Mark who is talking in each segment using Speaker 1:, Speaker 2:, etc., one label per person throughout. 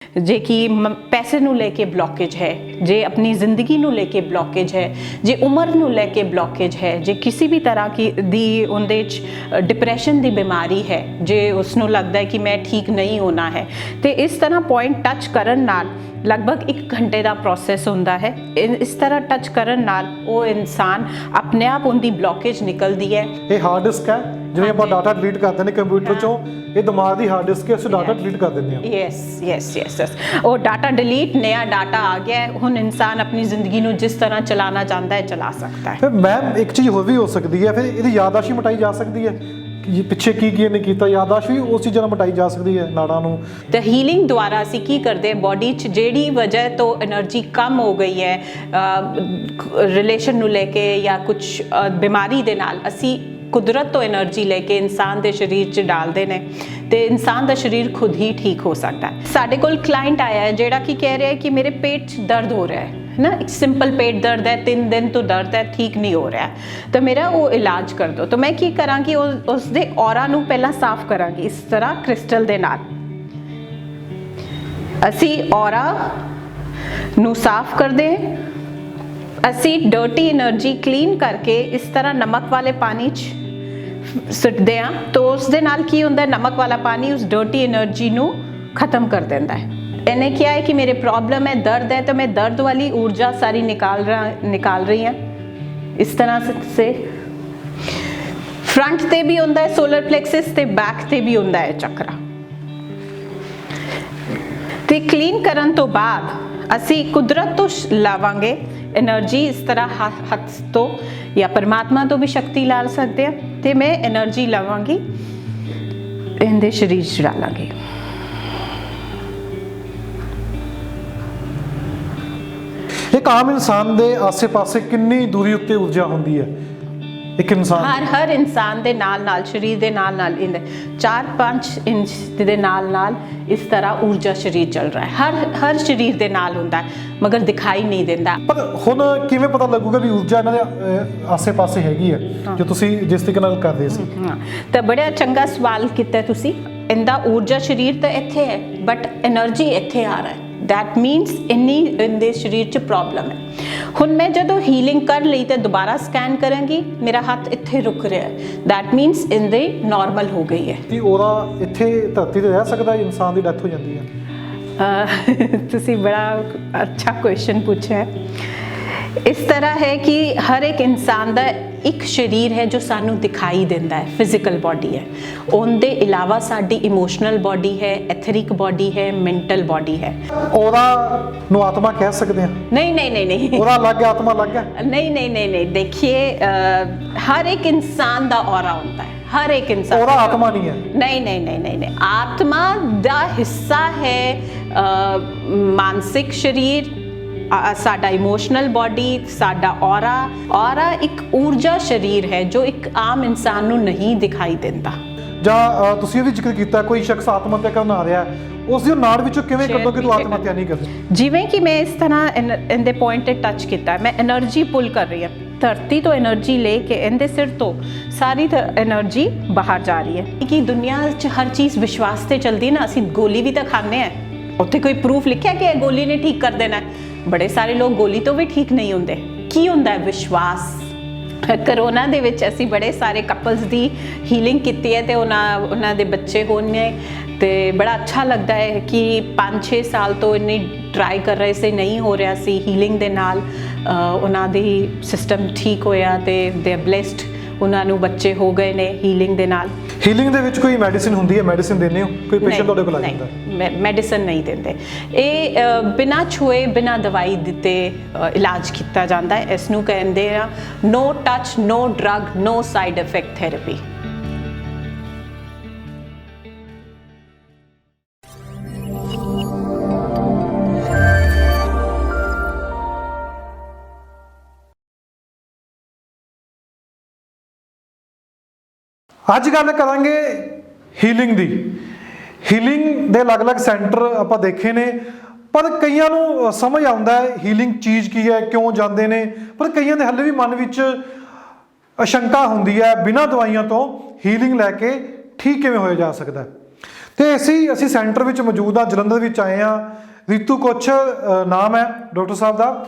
Speaker 1: जे कि पैसे ਨੂੰ ਲੈ ਕੇ ਬਲੌਕੇਜ ਹੈ, ਜੇ ਆਪਣੀ ਜ਼ਿੰਦਗੀ ਨੂੰ ਲੈ ਕੇ ਬਲੌਕੇਜ ਹੈ, ਜੇ ਉਮਰ ਨੂੰ ਲੈ ਕੇ ਬਲੌਕੇਜ ਹੈ, ਜੇ ਕਿਸੇ ਵੀ ਤਰ੍ਹਾਂ ਦੀ ਉਹਦੇ 'ਚ ਡਿਪਰੈਸ਼ਨ ਦੀ ਬਿਮਾਰੀ ਹੈ, ਜੇ ਉਸ ਨੂੰ ਲੱਗਦਾ ਹੈ ਕਿ ਮੈਂ ਠੀਕ ਨਹੀਂ ਹੋਣਾ ਹੈ, ਤੇ ਇਸ ਤਰ੍ਹਾਂ ਪੁਆਇੰਟ ਟੱਚ ਕਰਨ ਨਾਲ लगभग 1 घंटे का प्रोसैस होंदा है। इस तरह टच करन नाल वो इंसान अपने आप उनकी ब्लॉकेज निकलती है।
Speaker 2: ये हार्ड डिस्क है जिवें आपां डाटा डिलीट करते हैं कंप्यूटर चों, ये दिमाग की हार्ड डिस्क है, उस डाटा डिलीट कर देंगे हैं।
Speaker 1: यस यस यस यस वो डाटा डिलीट, नया डाटा आ गया है, हुण इंसान अपनी जिंदगी नूं जिस तरह चलाना चाहता है चला सकता है।
Speaker 2: फिर मैम एक चीज़ होर भी हो सकती है, फिर इसकी याददाश्त भी मिटाई जा सकती है कि पिछे की इन्हें किया, याददाश्त भी उस चीज़ों नाल मिटाई जा सकती है नाड़ां नूं।
Speaker 1: तो हीलिंग द्वारा असीं की करते हैं, बॉडी च जिहड़ी वजह तो एनर्जी कम हो गई है रिलेशन नूं लेके या कुछ बीमारी दे नाल, असीं कुदरत तो एनर्जी लेके इंसान के शरीर च डालते हैं तो इंसान का शरीर खुद ही ठीक हो सकता है। साडे कोल क्लाइंट आया है जिहड़ा कि कह रहा है कि मेरे पेट च दर्द हो रहा है ना, एक सिंपल पेट दर्द है, 3 दिन तो दर्द है, ठीक नहीं हो रहा है, तो मेरा वो इलाज कर दो। तो मैं की करांगी, उसदे ऑरा नूं पहला साफ करांगी इस तरह क्रिस्टल दे नाल। असी ऑरा नूं साफ करदे, असी डर्टी एनर्जी क्लीन करके इस तरह नमक वाले पानी च सुटदे हां, तो उस दे नाल की हुंदा है, नमक वाला पानी उस डर्टी एनर्जी नूं खत्म कर देंदा है। इन्हें क्या है कि मेरे प्रॉब्लम है, दर्द है, तो मैं दर्द वाली ऊर्जा सारी निकाल रही हैं इस तरह से। फ्रंट ते भी होंदा है सोलर प्लेक्सिस, ते बैक ते भी होंदा है चक्रा। ते क्लीन करन तो बाद असी कुदरत तो लावांगे एनर्जी, इस तरह हथ तो या परमात्मा तो भी शक्ति ला सकते हैं, ते मैं एनर्जी लवांगी इनके शरीर च डालांगी।
Speaker 2: एक आम इंसान दे आसे पासे कितनी दूरी उत्ते ऊर्जा होंदी है एक इंसान
Speaker 1: हर इंसान दे नाल शरीर दे नाल इन 4-5 इंच दे नाल इस तरह ऊर्जा शरीर चल रहा है, हर शरीर दे नाल हुंदा है, मगर दिखाई नहीं देंदा।
Speaker 2: पर हुण किवें पता लगूगा भी ऊर्जा इन्हां दे आसे पासे हैगी है जो तुसी जिस तरीके नाल कर रहे सी?
Speaker 1: तो बड़ा चंगा सवाल कीता तुसी। इंदा ऊर्जा शरीर तो इत्थे है बट एनर्जी इत्थे आ रहा है, दैट मीनस इनके शरीर च प्रॉब्लम है। हुण मैं जदों हीलिंग कर ली तो दोबारा स्कैन करूँगी, मेरा हाथ इत्थे रुक रहा है, दैट मीनस इनदे नॉर्मल हो गई है।
Speaker 2: कि ओरा इत्थे धरती ते रह सकदा है, इंसान की डेथ हो जाती है?
Speaker 1: तुसी बड़ा अच्छा क्वेश्चन पूछा है। इस तरह है कि हर एक इंसान का एक शरीर है जो सानू दिखाई देता है, फिजिकल बॉडी है, उनके अलावा साडी इमोशनल बॉडी है, एथरिक बॉडी है, मेंटल बॉडी है।
Speaker 2: ओरा नु आत्मा कह सकते हैं?
Speaker 1: नहीं नहीं नहीं नहीं,
Speaker 2: ओरा अलग है, आत्मा अलग है?
Speaker 1: नहीं नहीं नहीं नहीं, देखिए हर एक इंसान का ऑरा होता है, हर एक इंसान।
Speaker 2: ओरा आत्मा नहीं है?
Speaker 1: नहीं नहीं नहीं नहीं नहीं, आत्मा का हिस्सा है मानसिक शरीर, साडा इमोशनल बॉडी, साडा ऑरा। ऑरा एक ऊर्जा शरीर है जो एक आम इंसान नूं नहीं दिखाई देता।
Speaker 2: ਜਾਂ ਤੁਸੀਂ ਇਹ ਵੀ ਜ਼ਿਕਰ ਕੀਤਾ ਕੋਈ ਸ਼ਖਸ ਆਤਮ ਹੱਤਿਆ ਕਰਨ ਆ ਰਿਹਾ ਉਸ ਦੀ ਨਾੜ ਵਿੱਚੋਂ ਕਿਵੇਂ ਕੱਢੋ ਕਿ ਤੂੰ ਆਤਮ ਹੱਤਿਆ ਨਹੀਂ ਕਰਦੀ?
Speaker 1: ਜਿਵੇਂ ਕਿ ਮੈਂ ਇਸ ਤਰ੍ਹਾਂ ਇਹਦੇ ਪੁਆਇੰਟ ਤੇ ਟੱਚ ਕੀਤਾ, ਮੈਂ એનર્ਜੀ ਪੁੱਲ ਕਰ ਰਹੀ ਹਾਂ, ਧਰਤੀ ਤੋਂ એનર્ਜੀ ਲੈ ਕੇ ਇਹਦੇ ਸਿਰ ਤੋਂ ਸਾਰੀ એનર્ਜੀ ਬਾਹਰ ਜਾ ਰਹੀ ਹੈ। ਕਿ ਦੁਨੀਆ 'ਚ ਹਰ ਚੀਜ਼ ਵਿਸ਼ਵਾਸ ਤੇ ਚੱਲਦੀ ਨਾ, ਅਸੀਂ ਗੋਲੀ ਵੀ ਤਾਂ ਖਾਂਦੇ ਆ, ਉੱਥੇ ਕੋਈ ਪ੍ਰੂਫ ਲਿਖਿਆ ਕਿ ਇਹ ਗੋਲੀ ਨੇ ਠੀਕ ਕਰ ਦੇਣਾ? ਬੜੇ ਸਾਰੇ ਲੋਕ ਗੋਲੀ ਤੋਂ ਵੀ ਠੀਕ ਨਹੀਂ ਹੁੰਦੇ। ਕੀ ਹੁੰਦਾ ਹੈ? ਵਿਸ਼ਵਾਸ। ਕਰੋਨਾ ਦੇ ਵਿੱਚ ਅਸੀਂ ਬੜੇ ਸਾਰੇ ਕਪਲਸ ਦੀ ਹੀਲਿੰਗ ਕੀਤੀ ਹੈ ਤੇ ਉਹਨਾਂ ਦੇ ਬੱਚੇ ਹੋਏ ਨੇ ਤੇ ਬੜਾ ਅੱਛਾ ਲੱਗਦਾ ਹੈ ਕਿ 5-6 ਸਾਲ ਤੋਂ ਇੰਨੀ ਟਰਾਈ ਕਰ ਰਹੇ ਸੀ, ਨਹੀਂ ਹੋ ਰਿਹਾ ਸੀ, ਹੀਲਿੰਗ ਦੇ ਨਾਲ ਉਹਨਾਂ ਦੀ ਸਿਸਟਮ ਠੀਕ ਹੋਇਆ ਤੇ ਦੇ ਆਰ ਬਲੈਸਡ, ਉਹਨਾਂ ਨੂੰ ਬੱਚੇ ਹੋ ਗਏ ਨੇ ਹੀਲਿੰਗ ਦੇ ਨਾਲ।
Speaker 2: ਹੀਲਿੰਗ ਦੇ ਵਿੱਚ ਕੋਈ ਮੈਡੀਸਿਨ ਹੁੰਦੀ ਹੈ? ਮੈਡੀਸਿਨ ਦਿੰਦੇ ਹੋ? ਕੋਈ ਪੇਸ਼ੈਂਟ ਤੁਹਾਡੇ ਕੋਲ ਆ ਜਾਂਦਾ?
Speaker 1: ਮੈਡੀਸਨ ਨਹੀਂ ਦਿੰਦੇ, ਇਹ ਬਿਨਾਂ ਛੂਏ ਬਿਨਾਂ ਦਵਾਈ ਦਿੱਤੇ ਇਲਾਜ ਕੀਤਾ ਜਾਂਦਾ ਹੈ। ਇਸ ਨੂੰ ਕਹਿੰਦੇ ਆ ਨੋ ਟੱਚ, ਨੋ ਡਰਗ, ਨੋ ਸਾਈਡ ਇਫੈਕਟ ਥੈਰੇਪੀ।
Speaker 2: ਅੱਜ ਗੱਲ ਕਰਾਂਗੇ ਹੀਲਿੰਗ ਦੀ। ਹੀਲਿੰਗ ਦੇ ਅਲੱਗ-ਅਲੱਗ ਸੈਂਟਰ ਆਪਾਂ ਦੇਖੇ ਨੇ, ਪਰ ਕਈਆਂ ਨੂੰ ਸਮਝ ਆਉਂਦਾ ਹੈ ਹੀਲਿੰਗ ਚੀਜ਼ ਕੀ ਹੈ, ਕਿਉਂ ਜਾਂਦੇ ਨੇ, ਪਰ ਕਈਆਂ ਦੇ ਹੱਲੇ ਵੀ ਮਨ ਵਿੱਚ ਅਸ਼ੰਕਾ ਹੁੰਦੀ ਹੈ ਬਿਨਾਂ ਦਵਾਈਆਂ ਤੋਂ ਹੀਲਿੰਗ ਲੈ ਕੇ ਠੀਕ ਕਿਵੇਂ ਹੋਇਆ ਜਾ ਸਕਦਾ। ਤੇ ਅਸੀਂ ਸੈਂਟਰ ਵਿੱਚ ਮੌਜੂਦ ਹਾਂ, ਜਲੰਧਰ ਵਿੱਚ ਆਏ ਹਾਂ। ਰੀਤੂ ਕੁਛ ਨਾਮ ਹੈ ਡਾਕਟਰ ਸਾਹਿਬ ਦਾ,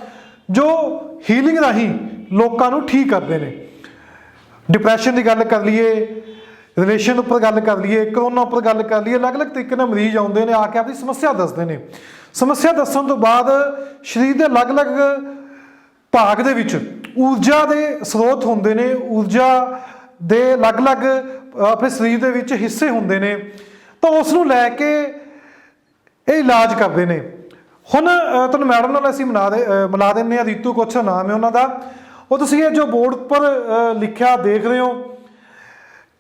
Speaker 2: ਜੋ ਹੀਲਿੰਗ ਰਾਹੀਂ ਲੋਕਾਂ ਨੂੰ ਠੀਕ ਕਰਦੇ ਨੇ। ਡਿਪਰੈਸ਼ਨ ਦੀ ਗੱਲ ਕਰ ਲਈਏ, ਰਿਲੇਸ਼ਨ ਉੱਪਰ ਗੱਲ ਕਰ ਲਈਏ, ਕਰੋਨਾ ਉੱਪਰ ਗੱਲ ਕਰ ਲਈਏ, ਅਲੱਗ-ਅਲੱਗ ਤਰੀਕੇ ਨਾਲ ਮਰੀਜ਼ ਆਉਂਦੇ ਨੇ, ਆ ਕੇ ਆਪਣੀ ਸਮੱਸਿਆ ਦੱਸਦੇ ਨੇ। ਸਮੱਸਿਆ ਦੱਸਣ ਤੋਂ ਬਾਅਦ ਸਰੀਰ ਦੇ ਅਲੱਗ-ਅਲੱਗ ਭਾਗ ਦੇ ਵਿੱਚ ਊਰਜਾ ਦੇ ਸਰੋਤ ਹੁੰਦੇ ਨੇ, ਊਰਜਾ ਦੇ ਅਲੱਗ-ਅਲੱਗ ਆਪਣੇ ਸਰੀਰ ਦੇ ਵਿੱਚ ਹਿੱਸੇ ਹੁੰਦੇ ਨੇ, ਤਾਂ ਉਸ ਨੂੰ ਲੈ ਕੇ ਇਹ ਇਲਾਜ ਕਰਦੇ ਨੇ। ਹੁਣ ਤੁਹਾਨੂੰ ਮੈਡਮ ਨਾਲ ਅਸੀਂ ਮਿਲਾ ਦਿੰਦੇ ਹਾਂ। ਰੀਤੂ ਕੁਛ ਨਾਮ ਹੈ ਉਹਨਾਂ ਦਾ। ਉਹ ਤੁਸੀਂ ਇਹ ਜੋ ਬੋਰਡ ਉੱਪਰ ਲਿਖਿਆ ਦੇਖ ਰਹੇ ਹੋ,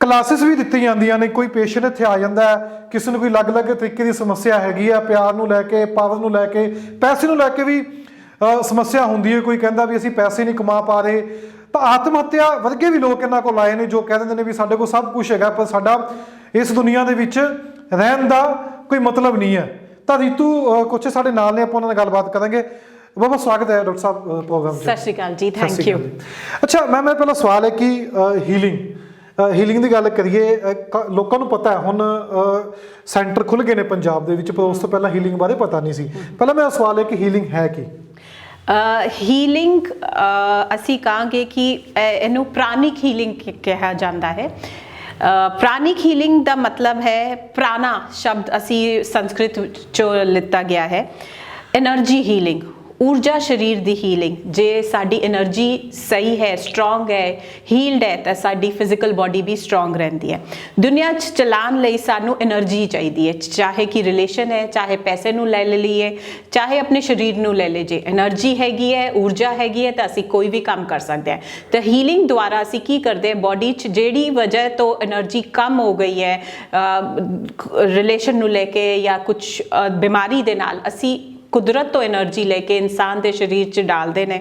Speaker 2: ਕਲਾਸਿਸ ਵੀ ਦਿੱਤੀਆਂ ਜਾਂਦੀਆਂ ਨੇ। ਕੋਈ ਪੇਸ਼ੈਂਟ ਇੱਥੇ ਆ ਜਾਂਦਾ ਹੈ, ਕਿਸੇ ਨੂੰ ਕੋਈ ਅਲੱਗ-ਅਲੱਗ ਤਰੀਕੇ ਦੀ ਸਮੱਸਿਆ ਹੈਗੀ ਆ, ਪਿਆਰ ਨੂੰ ਲੈ ਕੇ, ਪਾਵਰ ਨੂੰ ਲੈ ਕੇ, ਪੈਸੇ ਨੂੰ ਲੈ ਕੇ ਵੀ ਸਮੱਸਿਆ ਹੁੰਦੀ ਹੈ। ਕੋਈ ਕਹਿੰਦਾ ਵੀ ਅਸੀਂ ਪੈਸੇ ਨਹੀਂ ਕਮਾ ਪਾ ਰਹੇ, ਤਾਂ ਆਤਮ ਹੱਤਿਆ ਵਰਗੇ ਵੀ ਲੋਕ ਇਹਨਾਂ ਕੋਲ ਆਏ ਨੇ, ਜੋ ਕਹਿ ਦਿੰਦੇ ਨੇ ਵੀ ਸਾਡੇ ਕੋਲ ਸਭ ਕੁਝ ਹੈਗਾ, ਪਰ ਸਾਡਾ ਇਸ ਦੁਨੀਆ ਦੇ ਵਿੱਚ ਰਹਿਣ ਦਾ ਕੋਈ ਮਤਲਬ ਨਹੀਂ ਹੈ। ਤਾਂ ਰੀਤੂ ਕੁਛ ਸਾਡੇ ਨਾਲ ਨੇ, ਆਪਾਂ ਉਹਨਾਂ ਨਾਲ ਗੱਲਬਾਤ ਕਰਾਂਗੇ। ਬਹੁਤ ਸਵਾਗਤ ਹੈ ਡਾਕਟਰ ਸਾਹਿਬ ਪ੍ਰੋਗਰਾਮ 'ਚ।
Speaker 1: ਸਤਿ ਸ਼੍ਰੀ ਅਕਾਲ ਜੀ, ਥੈਂਕ ਯੂ।
Speaker 2: ਅੱਛਾ ਮੈਮ, ਮੇਰਾ ਪਹਿਲਾ ਸਵਾਲ ਹੈ ਕਿ ਹੀਲਿੰਗ ਦੀ ਗੱਲ ਕਰੀਏ, ਲੋਕਾਂ ਨੂੰ ਪਤਾ ਹੈ ਹੁਣ ਸੈਂਟਰ ਖੁੱਲ੍ਹ ਗਏ ਨੇ ਪੰਜਾਬ ਦੇ ਵਿੱਚ, ਪਰ ਉਸ ਤੋਂ ਪਹਿਲਾਂ ਹੀਲਿੰਗ ਬਾਰੇ ਪਤਾ ਨਹੀਂ ਸੀ। ਪਹਿਲਾਂ ਮੇਰਾ ਸਵਾਲ ਹੈ ਕਿ ਹੀਲਿੰਗ ਹੈ ਕੀ?
Speaker 1: ਹੀਲਿੰਗ ਅਸੀਂ ਕਹਾਂਗੇ ਕਿ ਇਹਨੂੰ ਪ੍ਰਾਣਿਕ ਹੀਲਿੰਗ ਕਿਹਾ ਜਾਂਦਾ ਹੈ। ਪ੍ਰਾਣਿਕ ਹੀਲਿੰਗ ਦਾ ਮਤਲਬ ਹੈ, ਪ੍ਰਾਣਾ ਸ਼ਬਦ ਅਸੀਂ ਸੰਸਕ੍ਰਿਤ ਚੋਂ ਲਿੱਤਾ ਗਿਆ ਹੈ। એનર્ਜੀ ਹੀਲਿੰਗ, ਊਰਜਾ ਸਰੀਰ ਦੀ ਹੀਲਿੰਗ। ਜੇ ਸਾਡੀ એનર્ਜੀ ਸਹੀ ਹੈ, ਸਟਰੋਂਗ ਹੈ, ਹੀਲਡ ਹੈ, ਤਾਂ ਸਾਡੀ ਫਿਜ਼ੀਕਲ ਬਾਡੀ ਵੀ ਸਟਰੋਂਗ ਰਹਿੰਦੀ ਹੈ। ਦੁਨੀਆ 'ਚ ਚਲਾਉਣ ਲਈ ਸਾਨੂੰ એનર્ਜੀ ਚਾਹੀਦੀ ਹੈ, ਚਾਹੇ ਕਿ ਰਿਲੇਸ਼ਨ ਹੈ, ਚਾਹੇ ਪੈਸੇ ਨੂੰ ਲੈ ਲਈਏ, ਚਾਹੇ ਆਪਣੇ ਸਰੀਰ ਨੂੰ ਲੈ ਲਈਏ। એનર્ਜੀ ਹੈਗੀ ਹੈ, ਊਰਜਾ ਹੈਗੀ ਹੈ, ਤਾਂ ਅਸੀਂ ਕੋਈ ਵੀ ਕੰਮ ਕਰ ਸਕਦੇ ਹਾਂ। ਤਾਂ ਹੀਲਿੰਗ ਦੁਆਰਾ ਅਸੀਂ ਕੀ ਕਰਦੇ ਹਾਂ, ਬਾਡੀ 'ਚ ਜਿਹੜੀ ਵਜ੍ਹਾ ਤੋਂ એનર્ਜੀ ਕਮ ਹੋ ਗਈ ਹੈ, ਰਿਲੇਸ਼ਨ ਨੂੰ ਲੈ ਕੇ ਜਾਂ ਕੁਛ ਬਿਮਾਰੀ ਦੇ ਨਾਲ, ਅਸੀਂ ਕੁਦਰਤ ਤੋਂ એનર્ਜੀ ਲੈ ਕੇ ਇਨਸਾਨ ਦੇ ਸਰੀਰ 'ਚ ਡਾਲਦੇ ਨੇ,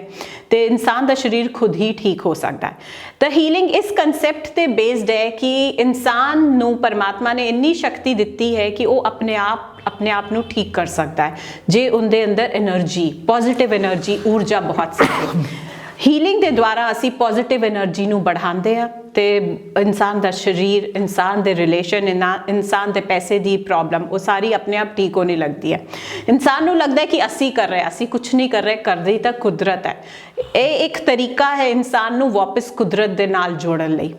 Speaker 1: ਤੇ ਇਨਸਾਨ ਦਾ ਸਰੀਰ ਖੁਦ ਹੀ ਠੀਕ ਹੋ ਸਕਦਾ ਹੈ। ਤਾਂ ਹੀਲਿੰਗ ਇਸ ਕਨਸੈਪਟ ਤੇ ਬੇਸਡ ਹੈ ਕਿ ਇਨਸਾਨ ਨੂੰ ਪਰਮਾਤਮਾ ਨੇ ਇੰਨੀ ਸ਼ਕਤੀ ਦਿੱਤੀ ਹੈ ਕਿ ਉਹ ਆਪਣੇ ਆਪ ਨੂੰ ਠੀਕ ਕਰ ਸਕਦਾ ਹੈ, ਜੇ ਉਹਦੇ ਅੰਦਰ એનર્ਜੀ, ਪੋਜ਼ਿਟਿਵ એનર્ਜੀ, ਊਰਜਾ ਬਹੁਤ ਸਾਰੀ। ਹੀਲਿੰਗ ਦੇ ਦੁਆਰਾ ਅਸੀਂ ਪੋਜ਼ਿਟਿਵ એનર્ਜੀ ਨੂੰ बढ़ाਉਂਦੇ ਹਾਂ, ਤੇ ਇਨਸਾਨ ਦਾ ਸਰੀਰ, ਇਨਸਾਨ ਦੇ ਰਿਲੇਸ਼ਨ, ਇਨਸਾਨ ਦੇ ਪੈਸੇ ਦੀ ਪ੍ਰੋਬਲਮ, ਉਹ ਸਾਰੀ ਆਪਣੇ ਆਪ ਠੀਕ ਹੋਣੀ ਲੱਗਦੀ ਹੈ। ਇਨਸਾਨ ਨੂੰ ਲੱਗਦਾ ਹੈ ਕਿ ਅਸੀਂ ਕਰ ਰਹੇ, ਅਸੀਂ ਕੁਛ ਨਹੀਂ ਕਰ ਰਹੇ, ਕਰਦੀ ਤਾਂ ਕੁਦਰਤ ਹੈ। ਇਹ ਇੱਕ ਤਰੀਕਾ ਹੈ ਇਨਸਾਨ ਨੂੰ ਵਾਪਸ ਕੁਦਰਤ ਦੇ ਨਾਲ ਜੋੜਨ ਲਈ।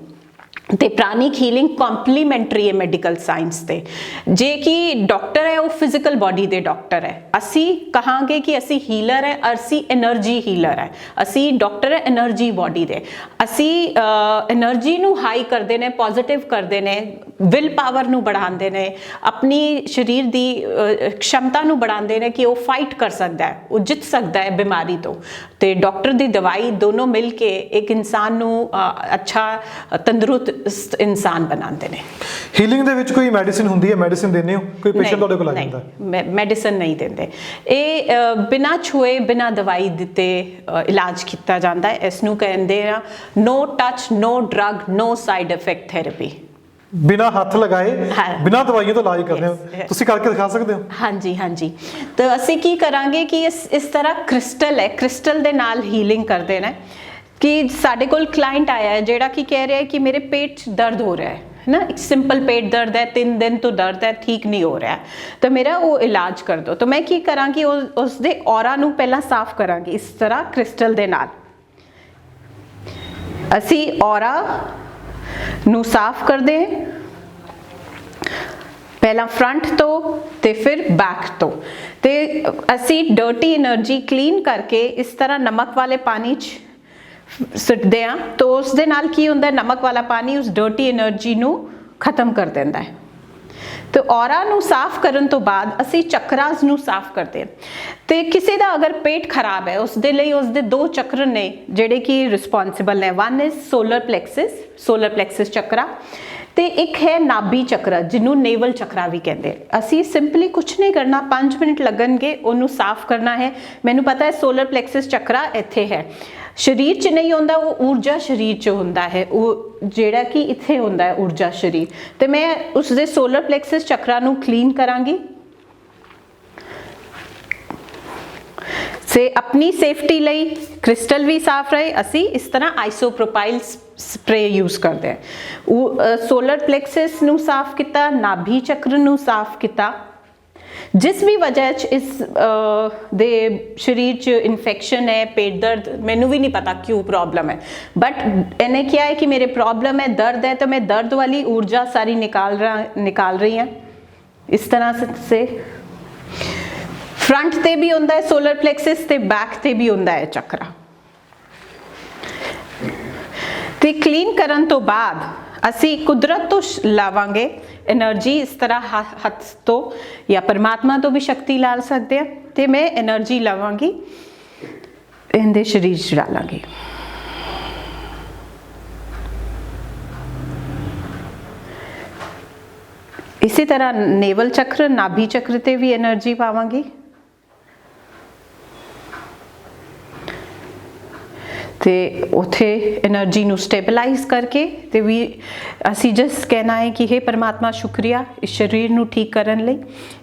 Speaker 1: ਤੇ ਪ੍ਰਾਣਿਕ ਹੀਲਿੰਗ ਕੰਪਲੀਮੈਂਟਰੀ ਹੈ ਮੈਡੀਕਲ ਸਾਇੰਸ ਤੇ। ਜੇ ਕਿ ਡਾਕਟਰ ਹੈ, ਉਹ ਫਿਜ਼ੀਕਲ ਬਾਡੀ ਦੇ ਡਾਕਟਰ ਹੈ। ਅਸੀਂ ਕਹਾਂਗੇ ਕਿ ਅਸੀਂ ਹੀਲਰ ਹੈ, ਅਸੀਂ એનર્ਜੀ ਹੀਲਰ ਹੈ। ਅਸੀਂ ਡਾਕਟਰ ਹੈ એનર્ਜੀ ਬਾਡੀ ਦੇ। ਅਸੀਂ એનર્ਜੀ ਨੂੰ ਹਾਈ ਕਰਦੇ ਨੇ, ਪੋਜ਼ਿਟਿਵ ਕਰਦੇ ਨੇ, ਵਿਲ ਪਾਵਰ ਨੂੰ बढ़ाਉਂਦੇ ਨੇ, ਆਪਣੀ ਸਰੀਰ ਦੀ क्षमता ਨੂੰ बढ़ाਉਂਦੇ ਨੇ ਕਿ ਉਹ ਫਾਈਟ ਕਰ ਸਕਦਾ ਹੈ, ਉਹ ਜਿੱਤ ਸਕਦਾ ਹੈ ਬਿਮਾਰੀ ਤੋਂ। ਤੇ ਡਾਕਟਰ ਦੀ ਦਵਾਈ ਦੋਨੋਂ ਮਿਲ ਕੇ ਇੱਕ ਇਨਸਾਨ ਨੂੰ ਅੱਛਾ ਤੰਦਰੁਸਤ ਇਨਸਾਨ ਬਣਾਉਂਦੇ ਨੇ।
Speaker 2: ਹੀਲਿੰਗ ਦੇ ਵਿੱਚ ਕੋਈ ਮੈਡੀਸਿਨ ਹੁੰਦੀ ਹੈ? ਮੈਡੀਸਿਨ ਦਿੰਦੇ ਹੋ? ਕੋਈ ਪੇਸ਼ੈਂਟ ਤੁਹਾਡੇ ਕੋਲ ਆ ਜਾਂਦਾ
Speaker 1: ਹੈ? ਮੈਡੀਸਿਨ ਨਹੀਂ ਦਿੰਦੇ। ਇਹ ਬਿਨਾਂ ਛੂਏ, ਬਿਨਾਂ ਦਵਾਈ ਦਿੱਤੇ ਇਲਾਜ ਕੀਤਾ ਜਾਂਦਾ ਹੈ। ਇਸ ਨੂੰ ਕਹਿੰਦੇ ਆ ਨੋ ਟੱਚ, ਨੋ ਡਰਗ, ਨੋ ਸਾਈਡ ਇਫੈਕਟ ਥੈਰੇਪੀ।
Speaker 2: ਬਿਨਾਂ ਹੱਥ ਲਗਾਏ, ਬਿਨਾਂ ਦਵਾਈਆਂ ਤੋਂ ਇਲਾਜ ਕਰਦੇ ਹੋ? ਤੁਸੀਂ ਕਰਕੇ ਦਿਖਾ ਸਕਦੇ ਹੋ?
Speaker 1: ਹਾਂਜੀ ਹਾਂਜੀ। ਤਾਂ ਅਸੀਂ ਕੀ ਕਰਾਂਗੇ ਕਿ ਇਸ ਤਰ੍ਹਾਂ ਕ੍ਰਿਸਟਲ ਹੈ, ਕ੍ਰਿਸਟਲ ਦੇ ਨਾਲ ਹੀਲਿੰਗ ਕਰਦੇ ਨੇ। ਕਿ ਸਾਡੇ ਕੋਲ ਕਲਾਇੰਟ ਆਇਆ ਹੈ ਜਿਹੜਾ ਕਿ ਕਹਿ ਰਿਹਾ ਹੈ ਕਿ ਮੇਰੇ ਪੇਟ 'ਚ ਦਰਦ ਹੋ ਰਿਹਾ ਹੈ ਨਾ, ਇੱਕ ਸਿੰਪਲ पेट दर्द है, 3 दिन तो दर्द है, ठीक नहीं हो रहा है, तो मेरा वो इलाज कर दो। तो मैं की करांगी, उसदे ਔਰਾ ਨੂੰ ਪਹਿਲਾਂ ਸਾਫ਼ ਕਰਾਂਗੀ ਇਸ ਤਰ੍ਹਾਂ ਕ੍ਰਿਸਟਲ ਦੇ ਨਾਲ। ਅਸੀਂ ਔਰਾ ਨੂੰ ਸਾਫ਼ ਕਰਦੇ ਪਹਿਲਾਂ ਫਰੰਟ ਤੋਂ ਤੇ ਫਿਰ ਬੈਕ ਤੋਂ। ਤੇ ਅਸੀਂ ਡਰਟੀ એનર્ਜੀ ਕਲੀਨ ਕਰਕੇ ਇਸ ਤਰ੍ਹਾਂ ਨਮਕ ਵਾਲੇ ਪਾਣੀ 'ਚ ਸੁੱਟਦੇ ਹਾਂ। ਤਾਂ ਉਸ ਦੇ ਨਾਲ ਕੀ ਹੁੰਦਾ, ਨਮਕ ਵਾਲਾ ਪਾਣੀ ਉਸ ਡਰਟੀ એનર્ਜੀ ਨੂੰ ਖਤਮ ਕਰ ਦਿੰਦਾ ਹੈ। ਤੇ ਔਰਾ ਨੂੰ ਸਾਫ਼ ਕਰਨ ਤੋਂ ਬਾਅਦ ਅਸੀਂ ਚੱਕਰਾਸ ਨੂੰ ਸਾਫ਼ ਕਰਦੇ ਹਾਂ। ਤੇ ਕਿਸੇ ਦਾ ਅਗਰ ਪੇਟ ਖਰਾਬ ਹੈ, ਉਸ ਦੇ ਲਈ ਉਸ ਦੇ 2 ਚੱਕਰ ਨੇ ਜਿਹੜੇ ਕਿ ਰਿਸਪੌਂਸਿਬਲ ਨੇ। ਵਨ ਇਜ਼ ਸੋਲਰ ਪਲੈਕਸਿਸ ਚੱਕਰਾ, ਤੇ ਇੱਕ ਹੈ ਨਾਭੀ ਚੱਕਰਾ, ਜਿਹਨੂੰ ਨੇਵਲ ਚੱਕਰਾ ਵੀ ਕਹਿੰਦੇ। ਅਸੀਂ ਸਿੰਪਲੀ ਕੁਛ ਨਹੀਂ ਕਰਨਾ, 5 ਮਿੰਟ ਲੱਗਣਗੇ ਉਹਨੂੰ ਸਾਫ਼ ਕਰਨਾ ਹੈ। ਮੈਨੂੰ ਪਤਾ ਹੈ ਸੋਲਰ ਪਲੈਕਸਿਸ ਚੱਕਰਾ ਇੱਥੇ ਹੈ, ਸਰੀਰ 'ਚ ਨਹੀਂ ਹੁੰਦਾ, ਉਹ ਊਰਜਾ ਸਰੀਰ 'ਚ ਹੁੰਦਾ ਹੈ, ਉਹ ਜਿਹੜਾ ਕਿ ਇੱਥੇ ਹੁੰਦਾ ਹੈ ਊਰਜਾ ਸਰੀਰ। ਤੇ ਮੈਂ ਉਸ ਦੇ ਸੋਲਰ ਪਲੈਕਸਿਸ ਚੱਕਰਾ ਨੂੰ ਕਲੀਨ ਕਰਾਂਗੀ। ਸੇ ਆਪਣੀ ਸੇਫਟੀ ਲਈ ਕ੍ਰਿਸਟਲ ਵੀ ਸਾਫ਼ ਰਹੇ, ਅਸੀਂ ਇਸ ਤਰ੍ਹਾਂ ਆਈਸੋਪ੍ਰੋਪਾਈਲ ਸਪਰੇ ਯੂਜ਼ ਕਰਦੇ ਹਾਂ। ਉਹ ਸੋਲਰ ਪਲੈਕਸਸ ਨੂੰ ਸਾਫ਼ ਕੀਤਾ, ਨਾਭੀ ਚੱਕਰ ਨੂੰ ਸਾਫ਼ ਕੀਤਾ। ਜਿਸ ਵੀ ਵਜ੍ਹਾ 'ਚ ਇਸ ਦੇ ਸਰੀਰ 'ਚ ਇਨਫੈਕਸ਼ਨ ਹੈ, पेट दर्द, मैनू भी नहीं पता क्यों प्रॉब्लम है, बट इन्हें क्या है कि मेरे प्रॉब्लम है, दर्द है, तो मैं दर्द वाली ऊर्जा सारी निकाल रही हैं इस तरह से। फ्रंट ते भी होंदा है सोलर प्लेक्सिस ते बैक ते भी होंदा है चक्रा। ते क्लीन करन तो बाद ਅਸੀਂ ਕੁਦਰਤ ਤੋਂ ਲਾਵਾਂਗੇ એનર્ਜੀ, ਇਸ ਤਰ੍ਹਾਂ ਹੱਥ ਤੋਂ ਜਾਂ ਪਰਮਾਤਮਾ ਤੋਂ ਵੀ ਸ਼ਕਤੀ ਲਾ ਸਕਦੇ ਆ। ਤੇ ਮੈਂ એનર્ਜੀ ਲਵਾਂਗੀ, ਇਹਦੇ ਸਰੀਰ 'ਚ ਡਾਲਾਂਗੀ। ਇਸੇ ਤਰ੍ਹਾਂ ਨੇਵਲ ਚੱਕਰ, ਨਾਭੀ ਚੱਕਰ ਤੇ ਵੀ એનર્ਜੀ ਪਾਵਾਂਗੀ। ਤੇ ਉੱਥੇ એનર્ਜੀ ਨੂੰ ਸਟੇਬਲਾਈਜ਼ ਕਰਕੇ ਤੇ ਵੀ ਅਸੀਂ ਜਸ ਕਹਿਣਾ ਹੈ ਕਿ हे ਪਰਮਾਤਮਾ ਸ਼ੁਕਰੀਆ ਇਸ ਸਰੀਰ ਨੂੰ ਠੀਕ ਕਰਨ ਲਈ,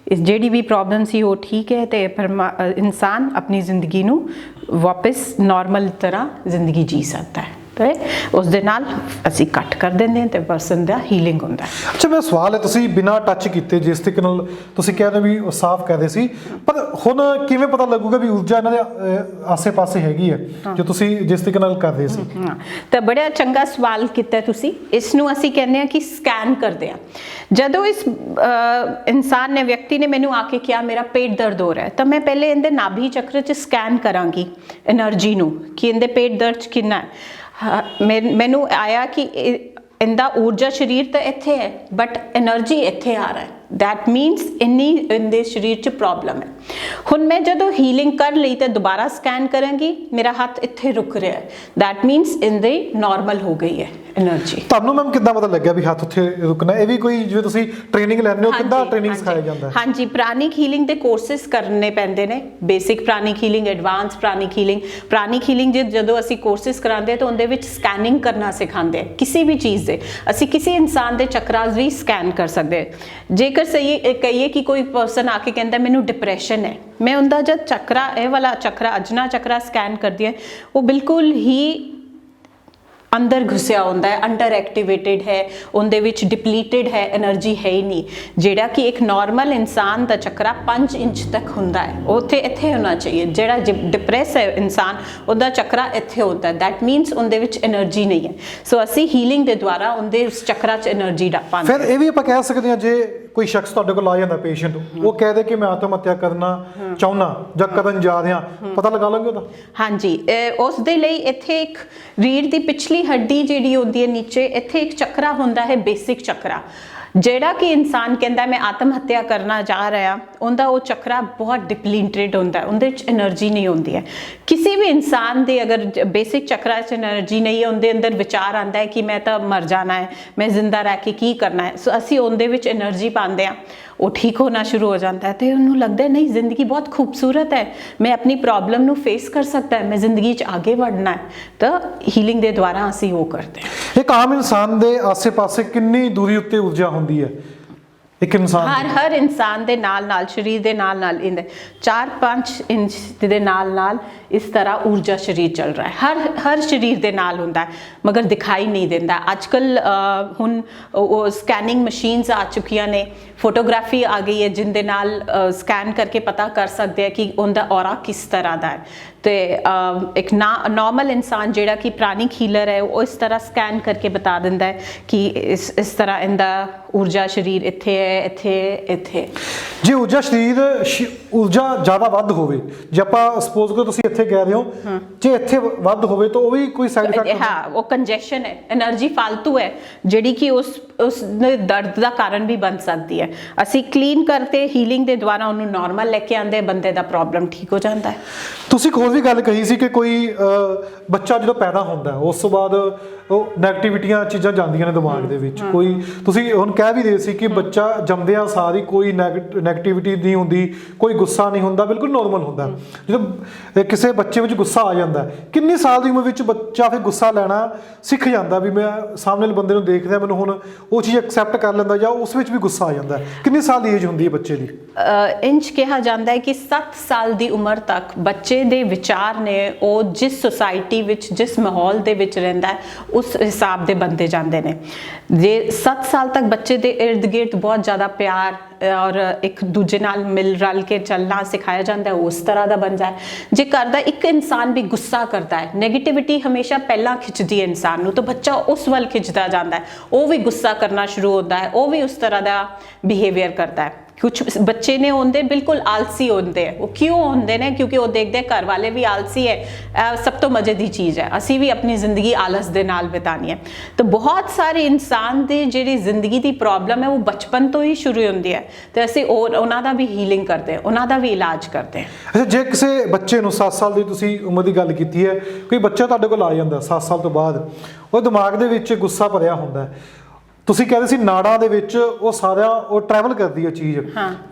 Speaker 1: ਇਸ ਜਿਹੜੀ ਵੀ ਪ੍ਰੋਬਲਮ ਸੀ ਉਹ ਠੀਕ ਹੈ ਤੇ ਇਨਸਾਨ ਆਪਣੀ ਜ਼ਿੰਦਗੀ ਨੂੰ ਵਾਪਸ ਨਾਰਮਲ ਤਰ੍ਹਾਂ ਜ਼ਿੰਦਗੀ ਜੀ ਸਕਦਾ ਹੈ। ਤੇ ਉਸ ਦੇ ਨਾਲ ਅਸੀਂ ਕੱਟ ਕਰ ਦਿੰਦੇ ਹਾਂ ਤੇ ਪਰਸਨ ਦਾ ਹੀਲਿੰਗ ਹੁੰਦਾ ਹੈ।
Speaker 2: ਅੱਛਾ, ਮੇਰਾ ਸਵਾਲ ਹੈ, ਤੁਸੀਂ ਬਿਨਾਂ ਟੱਚ ਕੀਤੇ ਜਿਸ ਤਰੀਕੇ ਨਾਲ ਤੁਸੀਂ ਕਹਿ ਰਹੇ ਵੀ ਉਹ ਸਾਫ਼ ਕਰਦੇ ਸੀ, ਪਰ ਹੁਣ ਕਿਵੇਂ ਪਤਾ ਲੱਗੂਗਾ ਵੀ ਊਰਜਾ ਇਹਨਾਂ ਦੇ ਆਸੇ-ਪਾਸੇ ਹੈਗੀ ਹੈ ਜੋ ਤੁਸੀਂ ਜਿਸ ਤਰੀਕੇ ਨਾਲ ਕਰਦੇ ਸੀ?
Speaker 1: ਤਾਂ ਬੜਾ ਚੰਗਾ ਸਵਾਲ ਕੀਤਾ ਤੁਸੀਂ। ਇਸ ਨੂੰ ਅਸੀਂ ਕਹਿੰਦੇ ਹਾਂ ਕਿ ਸਕੈਨ ਕਰਦੇ ਹਾਂ। ਜਦੋਂ ਇਸ ਇਨਸਾਨ ਨੇ, ਵਿਅਕਤੀ ਨੇ ਮੈਨੂੰ ਆ ਕੇ ਕਿਹਾ ਮੇਰਾ ਪੇਟ ਦਰਦ ਹੋ ਰਿਹਾ ਹੈ, ਤਾਂ ਮੈਂ ਪਹਿਲੇ ਇਹਦੇ ਨਾਭੀ ਚੱਕਰ 'ਚ ਸਕੈਨ ਕਰਾਂਗੀ એનર્ਜੀ ਨੂੰ ਕਿ ਇਹਦੇ ਪੇਟ ਦਰਦ 'ਚ ਕਿੰਨਾ ਹੈ। ਮੈਨੂੰ ਆਇਆ ਕਿ ਇਹਦਾ ਊਰਜਾ ਸਰੀਰ ਤਾਂ ਇੱਥੇ ਹੈ ਬਟ એનર્ਜੀ ਇੱਥੇ ਆ ਰਿਹਾ ਹੈ। that means ਇੰਨੀ ਇਹਦੇ ਸਰੀਰ 'ਚ ਪ੍ਰੋਬਲਮ ਹੈ। ਹੁਣ ਮੈਂ ਜਦੋਂ ਹੀਲਿੰਗ ਕਰ ਲਈ ਤਾਂ ਦੁਬਾਰਾ ਸਕੈਨ ਕਰਾਂਗੀ, ਮੇਰਾ ਹੱਥ ਇੱਥੇ ਰੁਕ ਰਿਹਾ ਹੈ, that means ਇਹਦੇ ਨਾਰਮਲ ਹੋ ਗਈ ਹੈ એનર્ਜੀ।
Speaker 2: ਤੁਹਾਨੂੰ ਮੈਮ ਕਿੱਦਾਂ ਪਤਾ ਲੱਗਿਆ ਵੀ ਹੱਥ ਉੱਥੇ ਰੁਕਣਾ? ਇਹ ਵੀ ਕੋਈ ਜਿਵੇਂ ਤੁਸੀਂ ਟ੍ਰੇਨਿੰਗ ਲੈਂਦੇ ਹੋ, ਕਿੱਦਾਂ ਟ੍ਰੇਨਿੰਗ ਸਿਖਾਇਆ ਜਾਂਦਾ?
Speaker 1: ਹਾਂਜੀ, ਪ੍ਰਾਣਿਕ ਹੀਲਿੰਗ ਦੇ ਕੋਰਸਿਸ ਕਰਨੇ ਪੈਂਦੇ ਨੇ। Basic pranic healing, advance pranic healing. Pranic healing ਜਦੋਂ ਅਸੀਂ ਕੋਰਸਿਸ ਕਰਾਉਂਦੇ ਤਾਂ ਉਹਦੇ ਵਿੱਚ ਸਕੈਨਿੰਗ ਕਰਨਾ ਸਿਖਾਉਂਦੇ ਕਿਸੇ ਵੀ ਚੀਜ਼ ਦੇ। ਅਸੀਂ ਕਿਸੇ ਇਨਸਾਨ ਦੇ ਚੱਕਰਾਸ ਵੀ ਸਕੈਨ ਕਰ ਸਕਦੇ। ਜੇਕਰ ਸਹੀ ਕਹੀਏ ਕਿ ਕੋਈ ਪਰਸਨ ਆ ਕੇ ਕਹਿੰਦਾ ਮੈਨੂੰ ਡਿਪਰੈਸ਼ਨ ਹੈ, ਮੈਂ ਉਹਦਾ ਜਦ ਚੱਕਰਾ, ਇਹ ਵਾਲਾ ਚੱਕਰਾ, ਅਜਨਾ ਚੱਕਰਾ ਸਕੈਨ ਕਰਦੀ ਹੈ, ਉਹ ਬਿਲਕੁਲ ਹੀ ਅੰਦਰ ਘੁਸਿਆ ਹੁੰਦਾ ਹੈ, ਅੰਡਰ ਐਕਟੀਵੇਟਿਡ ਹੈ, ਉਹਦੇ ਵਿੱਚ ਡਿਪਲੀਟਿਡ ਹੈ, એનર્ਜੀ ਹੈ ਹੀ ਨਹੀਂ। ਜਿਹੜਾ ਕਿ ਇੱਕ ਨਾਰਮਲ ਇਨਸਾਨ ਦਾ ਚੱਕਰਾ 5 ਇੰਚ ਤੱਕ ਹੁੰਦਾ ਹੈ, ਉੱਥੇ ਇੱਥੇ ਹੋਣਾ ਚਾਹੀਏ। ਜਿਹੜਾ ਡਿਪਰੈਸ ਹੈ ਇਨਸਾਨ, ਉਹਦਾ ਚੱਕਰਾ ਇੱਥੇ ਹੁੰਦਾ ਹੈ, ਦੈਟ ਮੀਨਸ ਉਹਦੇ ਵਿੱਚ એનર્ਜੀ ਨਹੀਂ ਹੈ। ਸੋ ਅਸੀਂ ਹੀਲਿੰਗ ਦੇ ਦੁਆਰਾ ਉਹਦੇ ਉਸ ਚੱਕਰਾ 'ਚ એનર્ਜੀ ਪਾਉਂਦੇ।
Speaker 2: ਫਿਰ ਇਹ ਵੀ ਆਪਾਂ ਕਹਿ ਸਕਦੇ ਹਾਂ, ਜੇ ਕੋਈ ਸ਼ਖਸ ਤੁਹਾਡੇ ਕੋਲ ਆ ਜਾਂਦਾ ਪੇਸ਼ੈਂਟ, ਉਹ ਕਹਿ ਦੇ ਕਿ ਮੈਂ ਆਤਮ ਹੱਤਿਆ ਕਰਨਾ ਚਾਹੁੰਦਾ ਜਾਂ ਕਰਨ ਜਾ ਰਿਹਾ, ਪਤਾ ਲਗਾ ਲਓਗੇ ਉਹਦਾ? ਹਾਂਜੀ,
Speaker 1: ਉਸ ਦੇ ਲਈ ਇੱਥੇ ਇੱਕ ਰੀੜ ਦੀ ਪਿਛਲੀ ਹੱਡੀ ਜਿਹੜੀ ਹੁੰਦੀ ਹੈ ਨੀਚੇ, ਇੱਥੇ ਇੱਕ ਚੱਕਰਾ ਹੁੰਦਾ ਹੈ, ਬੇਸਿਕ ਚੱਕਰਾ। ਜਿਹੜਾ ਕਿ ਇਨਸਾਨ ਕਹਿੰਦਾ ਮੈਂ ਆਤਮ ਹੱਤਿਆ ਕਰਨਾ ਜਾ ਰਿਹਾ, ਉਹਦਾ ਉਹ ਚੱਕਰਾ ਬਹੁਤ ਡਿਪਲੀਟਡ ਹੁੰਦਾ, ਉਹਦੇ ਵਿੱਚ એનર્ਜੀ ਨਹੀਂ ਹੁੰਦੀ ਹੈ। ਕਿਸੇ ਵੀ ਇਨਸਾਨ ਦੇ ਅਗਰ ਬੇਸਿਕ ਚੱਕਰਾ 'ਚ એનર્ਜੀ ਨਹੀਂ ਹੈ, ਉਹਦੇ ਅੰਦਰ ਵਿਚਾਰ ਆਉਂਦਾ ਹੈ ਕਿ ਮੈਂ ਤਾਂ ਮਰ ਜਾਣਾ ਹੈ, ਮੈਂ ਜ਼ਿੰਦਾ ਰਹਿ ਕੇ ਕੀ ਕਰਨਾ ਹੈ। ਸੋ ਅਸੀਂ ਉਹਦੇ ਵਿੱਚ એનર્ਜੀ ਪਾਉਂਦੇ ਹਾਂ, ਉਹ ਠੀਕ ਹੋਣਾ ਸ਼ੁਰੂ ਹੋ ਜਾਂਦਾ ਹੈ ਤੇ ਉਹਨੂੰ ਲੱਗਦਾ ਨਹੀਂ ਜ਼ਿੰਦਗੀ ਬਹੁਤ ਖੂਬਸੂਰਤ ਹੈ, ਮੈਂ ਆਪਣੀ ਪ੍ਰੋਬਲਮ ਨੂੰ ਫੇਸ ਕਰ ਸਕਦਾ ਹੈ, ਮੈਂ ਜ਼ਿੰਦਗੀ 'ਚ ਅੱਗੇ ਵਧਣਾ ਹੈ। ਤਾਂ ਹੀਲਿੰਗ ਦੇ ਦੁਆਰਾ ਅਸੀਂ ਉਹ ਕਰਦੇ ਹਾਂ।
Speaker 2: ਇੱਕ ਆਮ ਇਨਸਾਨ ਦੇ ਆਸੇ-ਪਾਸੇ ਕਿੰਨੀ ਦੂਰੀ ਉੱਤੇ ਊਰਜਾ ਹੁੰਦੀ ਹੈ ਇੱਕ ਇਨਸਾਨ?
Speaker 1: ਹਰ ਇਨਸਾਨ ਦੇ ਨਾਲ ਸਰੀਰ ਦੇ ਨਾਲ ਇਹਦੇ 4-5 ਇੰਚ ਦੇ ਨਾਲ ਇਸ ਤਰ੍ਹਾਂ ਊਰਜਾ ਸਰੀਰ ਚੱਲ ਰਿਹਾ ਹੈ। ਹਰ ਸਰੀਰ ਦੇ ਨਾਲ ਹੁੰਦਾ ਹੈ, ਮਗਰ ਦਿਖਾਈ ਨਹੀਂ ਦਿੰਦਾ। ਅੱਜ ਕੱਲ ਹੁਣ ਉਹ ਸਕੈਨਿੰਗ ਮਸ਼ੀਨਸ ਆ ਚੁੱਕੀਆਂ ਨੇ, ਫੋਟੋਗ੍ਰਾਫੀ ਆ ਗਈ ਹੈ, ਜਿੰਦੇ ਨਾਲ ਸਕੈਨ ਕਰਕੇ ਪਤਾ ਕਰ ਸਕਦੇ ਆ ਕਿ ਉਹਦਾ ਔਰਾ ਕਿਸ ਤਰ੍ਹਾਂ ਦਾ ਹੈ। ਤੇ ਇੱਕ ਨਾਰਮਲ ਇਨਸਾਨ ਜਿਹੜਾ ਕਿ ਪ੍ਰਾਣਿਕ ਹੀਲਰ ਹੈ, ਉਹ ਇਸ ਤਰ੍ਹਾਂ ਸਕੈਨ ਕਰਕੇ ਬਤਾ ਦਿੰਦਾ ਹੈ ਕਿ ਇਸ ਤਰ੍ਹਾਂ ਇਹਦਾ ਊਰਜਾ ਸਰੀਰ ਇੱਥੇ ਹੈ, ਇੱਥੇ।
Speaker 2: ਜੇ ਊਰਜਾ ਜ਼ਿਆਦਾ ਵੱਧ ਹੋਵੇ, ਜੇ ਆਪਾਂ ਸਪੋਜ਼ ਕਰੋ ਤੁਸੀਂ ਇੱਥੇ ਕਹਿ ਰਹੇ ਹੋ, ਜੇ ਇੱਥੇ ਵੱਧ ਹੋਵੇ ਤਾਂ ਉਹ ਵੀ ਕੋਈ ਸਾਈਡ ਇਫੈਕਟ?
Speaker 1: ਹਾਂ, ਉਹ ਕੰਜੈਸ਼ਨ ਹੈ, એનર્ਜੀ ਫालतू ਹੈ, ਜਿਹੜੀ ਕਿ ਉਸ ਦਰਦ ਦਾ ਕਾਰਨ ਵੀ ਬਣ ਸਕਦੀ ਹੈ। ਅਸੀਂ ਕਲੀਨ ਕਰਤੇ ਹੀਲਿੰਗ ਦੇ ਦੁਆਰਾ ਉਹਨੂੰ ਨਾਰਮਲ ਲੈ ਕੇ ਆਉਂਦੇ, ਬੰਦੇ ਦਾ ਪ੍ਰੋਬਲਮ ਠੀਕ ਹੋ ਜਾਂਦਾ ਹੈ।
Speaker 2: ਤੁਸੀਂ ਹੋਰ ਵੀ ਗੱਲ ਕਹੀ ਸੀ ਕਿ ਕੋਈ ਬੱਚਾ ਜਦੋਂ ਪੈਦਾ ਹੁੰਦਾ ਉਸ ਤੋਂ ਬਾਅਦ ਉਹ ਨੈਗੇਟਿਵਿਟੀਆਂ ਚੀਜ਼ਾਂ ਜਾਂਦੀਆਂ ਨੇ ਦਿਮਾਗ ਦੇ ਵਿੱਚ। ਕੋਈ ਤੁਸੀਂ ਹੁਣ ਕਹਿ ਵੀ ਰਹੇ ਸੀ ਕਿ ਬੱਚਾ ਜੰਮਦਿਆਂ ਸਾਰੀ ਕੋਈ ਨੈਗੇਟਿਵਿਟੀ ਨਹੀਂ ਹੁੰਦੀ, ਕੋਈ ਗੁੱਸਾ ਨਹੀਂ ਹੁੰਦਾ, ਬਿਲਕੁਲ ਨੋਰਮਲ ਹੁੰਦਾ। ਜਦੋਂ ਕਿਸੇ ਬੱਚੇ ਵਿੱਚ ਗੁੱਸਾ ਆ ਜਾਂਦਾ, ਕਿੰਨੀ ਸਾਲ ਦੀ ਉਮਰ ਵਿੱਚ ਬੱਚਾ ਫਿਰ ਗੁੱਸਾ ਲੈਣਾ ਸਿੱਖ ਜਾਂਦਾ ਵੀ ਮੈਂ ਸਾਹਮਣੇ ਵਾਲੇ ਬੰਦੇ ਨੂੰ ਦੇਖਦਾ, ਮੈਨੂੰ ਹੁਣ ਉਹ ਚੀਜ਼ ਐਕਸੈਪਟ ਕਰ ਲੈਂਦਾ ਜਾਂ ਉਸ ਵਿੱਚ ਵੀ ਗੁੱਸਾ ਆ ਜਾਂਦਾ ਹੈ? ਕਿੰਨੀ ਸਾਲ ਦੀ ਏਜ ਹੁੰਦੀ ਹੈ ਬੱਚੇ ਦੀ?
Speaker 1: ਇੰਜ ਕਿਹਾ ਜਾਂਦਾ ਹੈ ਕਿ 7 ਸਾਲ ਦੀ ਉਮਰ ਤੱਕ ਬੱਚੇ ਦੇ ਵਿਚਾਰ ਨੇ ਉਹ ਜਿਸ ਸੁਸਾਇਟੀ ਵਿੱਚ, ਜਿਸ ਮਾਹੌਲ ਦੇ ਵਿੱਚ ਰਹਿੰਦਾ ਹੈ, ਉਸ ਹਿਸਾਬ ਦੇ ਬਣਦੇ ਜਾਂਦੇ ਨੇ। ਜੇ 7 ਸਾਲ ਤੱਕ ਬੱਚੇ ਦੇ ਇਰਦ ਗਿਰਦ ਬਹੁਤ ਜ਼ਿਆਦਾ ਪਿਆਰ ਔਰ ਇੱਕ ਦੂਜੇ ਨਾਲ ਮਿਲ ਰਲ ਕੇ ਚੱਲਣਾ ਸਿਖਾਇਆ ਜਾਂਦਾ ਹੈ, ਉਸ ਤਰ੍ਹਾਂ ਦਾ ਬਣ ਜਾਏ। ਜੇ ਕਰਦਾ ਇੱਕ ਇਨਸਾਨ ਵੀ ਗੁੱਸਾ ਕਰਦਾ ਹੈ, ਨੈਗੇਟਿਵਿਟੀ ਹਮੇਸ਼ਾ ਪਹਿਲਾਂ ਖਿੱਚਦੀ ਹੈ ਇਨਸਾਨ ਨੂੰ, ਤਾਂ ਬੱਚਾ ਉਸ ਵੱਲ ਖਿੱਚਦਾ ਜਾਂਦਾ ਹੈ, ਉਹ ਵੀ ਗੁੱਸਾ ਕਰਨਾ ਸ਼ੁਰੂ ਹੁੰਦਾ ਹੈ, ਉਹ ਵੀ ਉਸ ਤਰ੍ਹਾਂ ਦਾ ਬਿਹੇਵੀਅਰ ਕਰਦਾ ਹੈ। ਕੁਛ ਬੱਚੇ ਨੇ ਹੁੰਦੇ ਬਿਲਕੁਲ ਆਲਸੀ ਹੁੰਦੇ ਹੈ। ਉਹ ਕਿਉਂ ਹੁੰਦੇ ਨੇ? ਕਿਉਂਕਿ ਉਹ ਦੇਖਦੇ ਘਰ ਵਾਲੇ ਵੀ ਆਲਸੀ ਹੈ। ਸਭ ਤੋਂ ਮਜ਼ੇ ਦੀ ਚੀਜ਼ ਹੈ, ਅਸੀਂ ਵੀ ਆਪਣੀ ਜ਼ਿੰਦਗੀ ਆਲਸ ਦੇ ਨਾਲ ਬਿਤਾਨੀ ਹੈ। ਤਾਂ ਬਹੁਤ ਸਾਰੇ ਇਨਸਾਨ ਦੀ ਜਿਹੜੀ ਜ਼ਿੰਦਗੀ ਦੀ ਪ੍ਰੋਬਲਮ ਹੈ ਉਹ ਬਚਪਨ ਤੋਂ ਹੀ ਸ਼ੁਰੂ ਹੁੰਦੀ ਹੈ, ਤੇ ਅਸੀਂ ਉਹਨਾਂ ਦਾ ਵੀ ਹੀਲਿੰਗ ਕਰਦੇ ਹਾਂ, ਉਹਨਾਂ ਦਾ ਵੀ ਇਲਾਜ ਕਰਦੇ ਹਾਂ।
Speaker 2: ਅੱਛਾ, ਜੇ ਕਿਸੇ ਬੱਚੇ ਨੂੰ 7 ਸਾਲ ਦੀ ਤੁਸੀਂ ਉਮਰ ਦੀ ਗੱਲ ਕੀਤੀ ਹੈ, ਕੋਈ ਬੱਚਾ ਤੁਹਾਡੇ ਕੋਲ ਆ ਜਾਂਦਾ 7 ਸਾਲ ਤੋਂ ਬਾਅਦ, ਉਹ ਦਿਮਾਗ ਦੇ ਵਿੱਚ ਗੁੱਸਾ ਭਰਿਆ ਹੁੰਦਾ ਹੈ, ਤੁਸੀਂ ਕਹਿੰਦੇ ਸੀ ਨਾੜਾਂ ਦੇ ਵਿੱਚ ਉਹ ਸਾਰਾ ਉਹ ਟਰੈਵਲ ਕਰਦੀ ਹੈ ਚੀਜ਼,